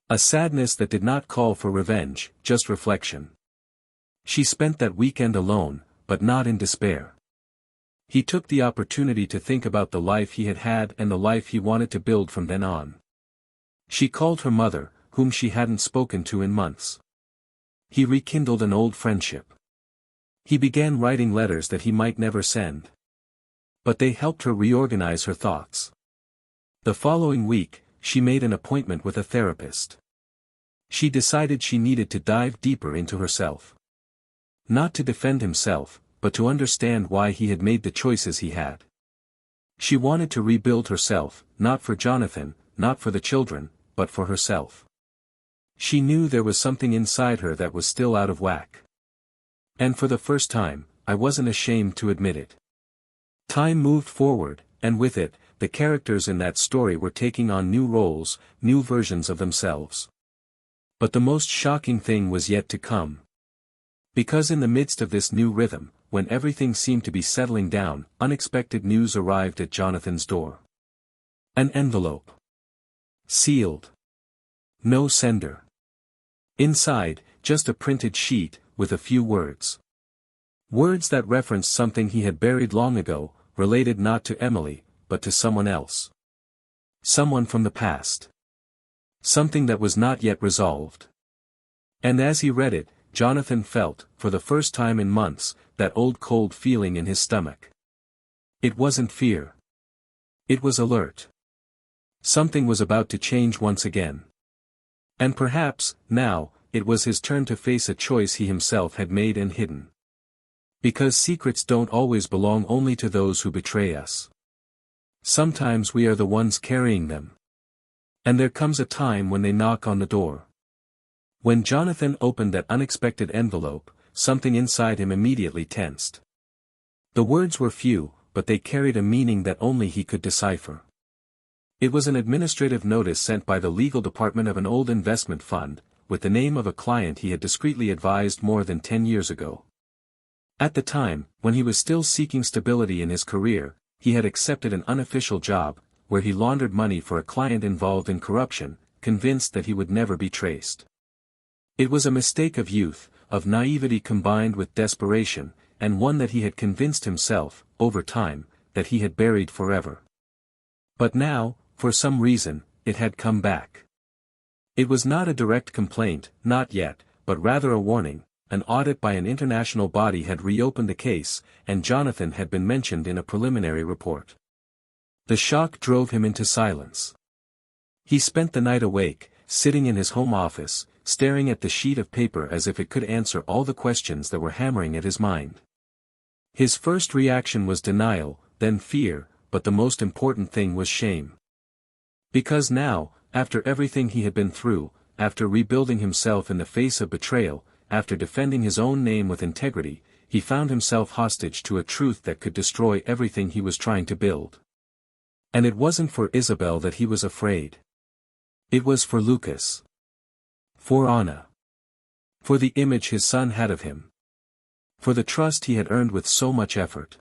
A sadness that did not call for revenge, just reflection. She spent that weekend alone, but not in despair. He took the opportunity to think about the life he had had and the life he wanted to build from then on. She called her mother, whom she hadn't spoken to in months. He rekindled an old friendship. He began writing letters that he might never send. But they helped her reorganize her thoughts. The following week, she made an appointment with a therapist. She decided she needed to dive deeper into herself. Not to defend himself, but to understand why he had made the choices he had. She wanted to rebuild herself, not for Jonathan, not for the children, but for herself. She knew there was something inside her that was still out of whack. And for the first time, I wasn't ashamed to admit it. Time moved forward, and with it, the characters in that story were taking on new roles, new versions of themselves. But the most shocking thing was yet to come. Because in the midst of this new rhythm, when everything seemed to be settling down, unexpected news arrived at Jonathan's door. An envelope. Sealed. No sender. Inside, just a printed sheet, with a few words. Words that referenced something he had buried long ago, related not to Emily, but to someone else. Someone from the past. Something that was not yet resolved. And as he read it, Jonathan felt, for the first time in months, that old cold feeling in his stomach. It wasn't fear. It was alert. Something was about to change once again. And perhaps, now, it was his turn to face a choice he himself had made and hidden. Because secrets don't always belong only to those who betray us. Sometimes we are the ones carrying them. And there comes a time when they knock on the door. When Jonathan opened that unexpected envelope, something inside him immediately tensed. The words were few, but they carried a meaning that only he could decipher. It was an administrative notice sent by the legal department of an old investment fund, with the name of a client he had discreetly advised more than 10 years ago. At the time, when he was still seeking stability in his career, he had accepted an unofficial job, where he laundered money for a client involved in corruption, convinced that he would never be traced. It was a mistake of youth, of naivety combined with desperation, and one that he had convinced himself, over time, that he had buried forever. But now, for some reason, it had come back. It was not a direct complaint, not yet, but rather a warning. An audit by an international body had reopened the case, and Jonathan had been mentioned in a preliminary report. The shock drove him into silence. He spent the night awake, sitting in his home office, staring at the sheet of paper as if it could answer all the questions that were hammering at his mind. His first reaction was denial, then fear, but the most important thing was shame. Because now, after everything he had been through, after rebuilding himself in the face of betrayal, after defending his own name with integrity, he found himself hostage to a truth that could destroy everything he was trying to build. And it wasn't for Isabel that he was afraid. It was for Lucas. For Anna. For the image his son had of him. For the trust he had earned with so much effort.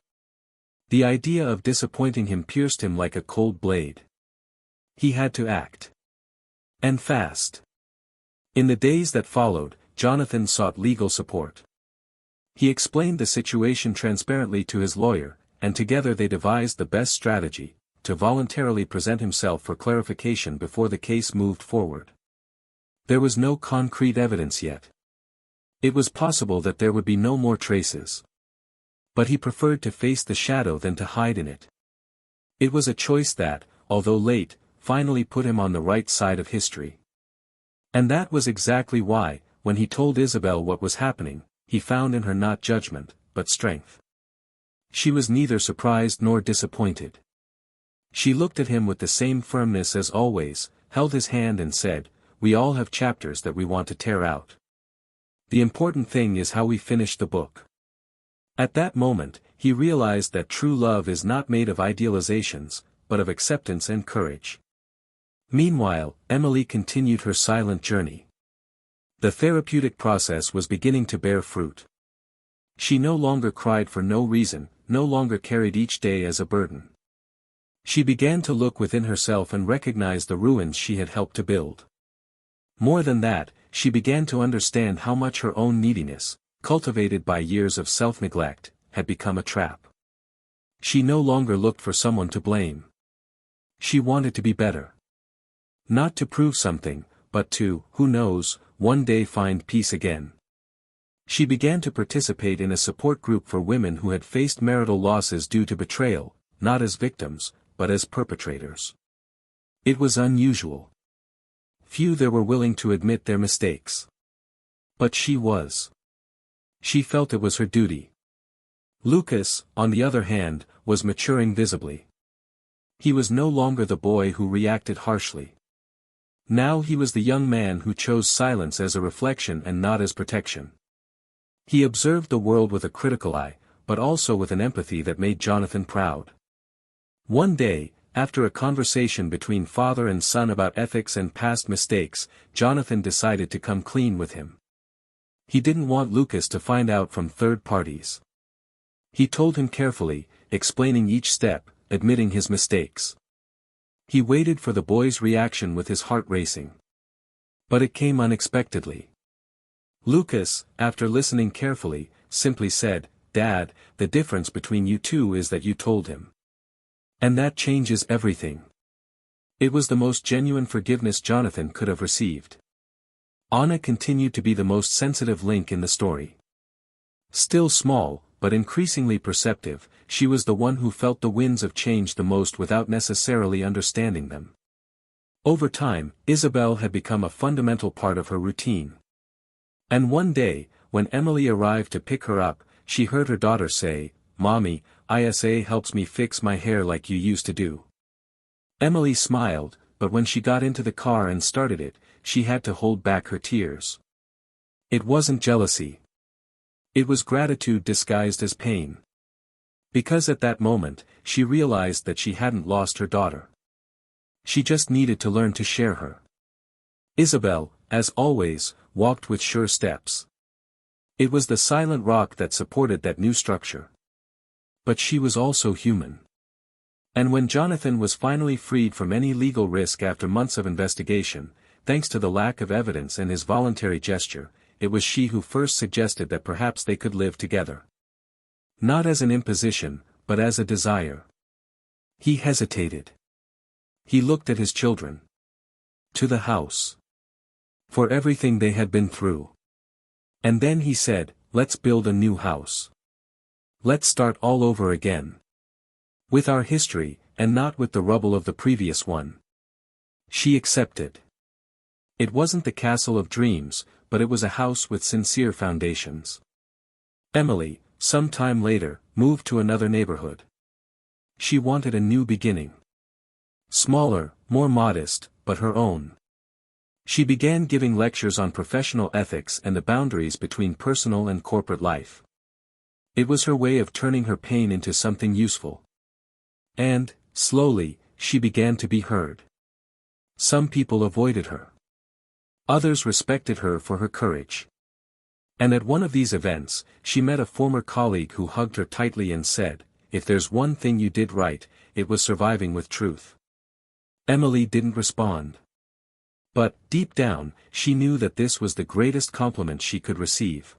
The idea of disappointing him pierced him like a cold blade. He had to act. And fast. In the days that followed, Jonathan sought legal support. He explained the situation transparently to his lawyer, and together they devised the best strategy, to voluntarily present himself for clarification before the case moved forward. There was no concrete evidence yet. It was possible that there would be no more traces. But he preferred to face the shadow than to hide in it. It was a choice that, although late, finally put him on the right side of history. And that was exactly why, when he told Isabel what was happening, he found in her not judgment, but strength. She was neither surprised nor disappointed. She looked at him with the same firmness as always, held his hand and said, "We all have chapters that we want to tear out. The important thing is how we finish the book. At that moment, he realized that true love is not made of idealizations, but of acceptance and courage. Meanwhile, Emily continued her silent journey. The therapeutic process was beginning to bear fruit. She no longer cried for no reason, no longer carried each day as a burden. She began to look within herself and recognize the ruins she had helped to build. More than that, she began to understand how much her own neediness, cultivated by years of self-neglect, had become a trap. She no longer looked for someone to blame. She wanted to be better. Not to prove something, but to, who knows, one day find peace again. She began to participate in a support group for women who had faced marital losses due to betrayal, not as victims, but as perpetrators. It was unusual. Few there were willing to admit their mistakes. But she was. She felt it was her duty. Lucas, on the other hand, was maturing visibly. He was no longer the boy who reacted harshly. Now he was the young man who chose silence as a reflection and not as protection. He observed the world with a critical eye, but also with an empathy that made Jonathan proud. One day, after a conversation between father and son about ethics and past mistakes, Jonathan decided to come clean with him. He didn't want Lucas to find out from third parties. He told him carefully, explaining each step, admitting his mistakes. He waited for the boy's reaction with his heart racing. But it came unexpectedly. Lucas, after listening carefully, simply said, "Dad, the difference between you two is that you told him. And that changes everything." It was the most genuine forgiveness Jonathan could have received. Anna continued to be the most sensitive link in the story. Still small, but increasingly perceptive, she was the one who felt the winds of change the most without necessarily understanding them. Over time, Isabel had become a fundamental part of her routine. And one day, when Emily arrived to pick her up, she heard her daughter say, "Mommy, Isa helps me fix my hair like you used to do." Emily smiled, but when she got into the car and started it, she had to hold back her tears. It wasn't jealousy. It was gratitude disguised as pain. Because at that moment, she realized that she hadn't lost her daughter. She just needed to learn to share her. Isabel, as always, walked with sure steps. It was the silent rock that supported that new structure. But she was also human. And when Jonathan was finally freed from any legal risk after months of investigation, thanks to the lack of evidence and his voluntary gesture, it was she who first suggested that perhaps they could live together. Not as an imposition, but as a desire. He hesitated. He looked at his children. To the house. For everything they had been through. And then he said, "Let's build a new house. Let's start all over again. With our history, and not with the rubble of the previous one." She accepted. It wasn't the castle of dreams, but it was a house with sincere foundations. Emily, some time later, moved to another neighborhood. She wanted a new beginning. Smaller, more modest, but her own. She began giving lectures on professional ethics and the boundaries between personal and corporate life. It was her way of turning her pain into something useful. And, slowly, she began to be heard. Some people avoided her. Others respected her for her courage. And at one of these events, she met a former colleague who hugged her tightly and said, "If there's one thing you did right, it was surviving with truth." Emily didn't respond. But, deep down, she knew that this was the greatest compliment she could receive.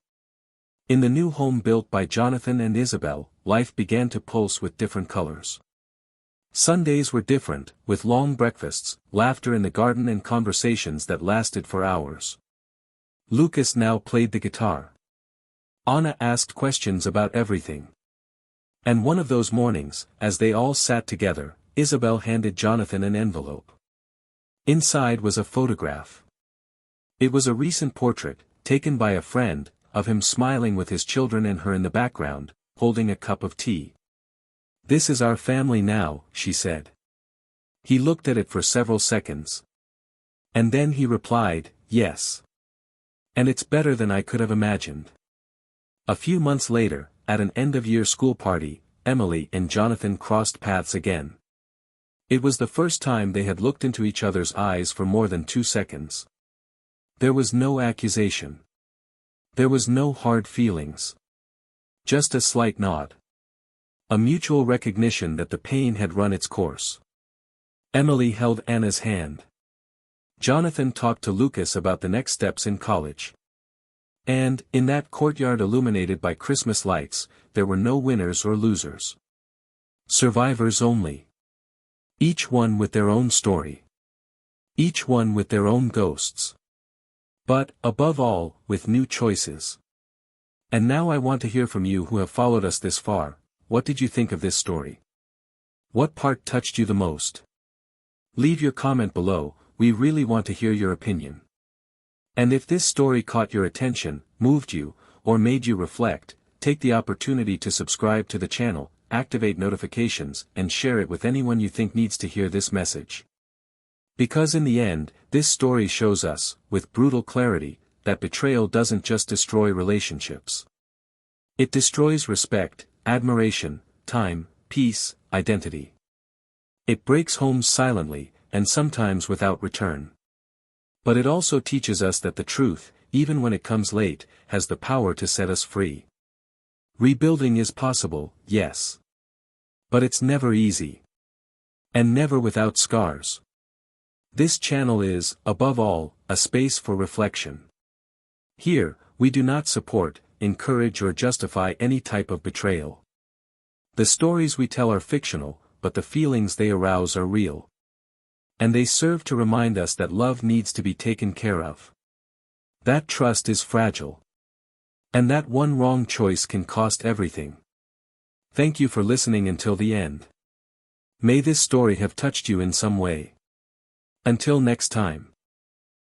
In the new home built by Jonathan and Isabel, life began to pulse with different colors. Sundays were different, with long breakfasts, laughter in the garden and conversations that lasted for hours. Lucas now played the guitar. Anna asked questions about everything. And one of those mornings, as they all sat together, Isabel handed Jonathan an envelope. Inside was a photograph. It was a recent portrait, taken by a friend, of him smiling with his children and her in the background, holding a cup of tea. "This is our family now," she said. He looked at it for several seconds. And then he replied, "Yes. And it's better than I could have imagined. A few months later, at an end-of-year school party, Emily and Jonathan crossed paths again. It was the first time they had looked into each other's eyes for more than 2 seconds. There was no accusation. There was no hard feelings. Just a slight nod. A mutual recognition that the pain had run its course. Emily held Anna's hand. Jonathan talked to Lucas about the next steps in college. And, in that courtyard illuminated by Christmas lights, there were no winners or losers. Survivors only. Each one with their own story. Each one with their own ghosts. But, above all, with new choices. And now I want to hear from you who have followed us this far. What did you think of this story? What part touched you the most? Leave your comment below, we really want to hear your opinion. And if this story caught your attention, moved you, or made you reflect, take the opportunity to subscribe to the channel, activate notifications, and share it with anyone you think needs to hear this message. Because in the end, this story shows us, with brutal clarity, that betrayal doesn't just destroy relationships. It destroys respect, admiration, time, peace, identity. It breaks homes silently, and sometimes without return. But it also teaches us that the truth, even when it comes late, has the power to set us free. Rebuilding is possible, yes. But it's never easy. And never without scars. This channel is, above all, a space for reflection. Here, we do not support, encourage or justify any type of betrayal. The stories we tell are fictional, but the feelings they arouse are real. And they serve to remind us that love needs to be taken care of. That trust is fragile. And that one wrong choice can cost everything. Thank you for listening until the end. May this story have touched you in some way. Until next time.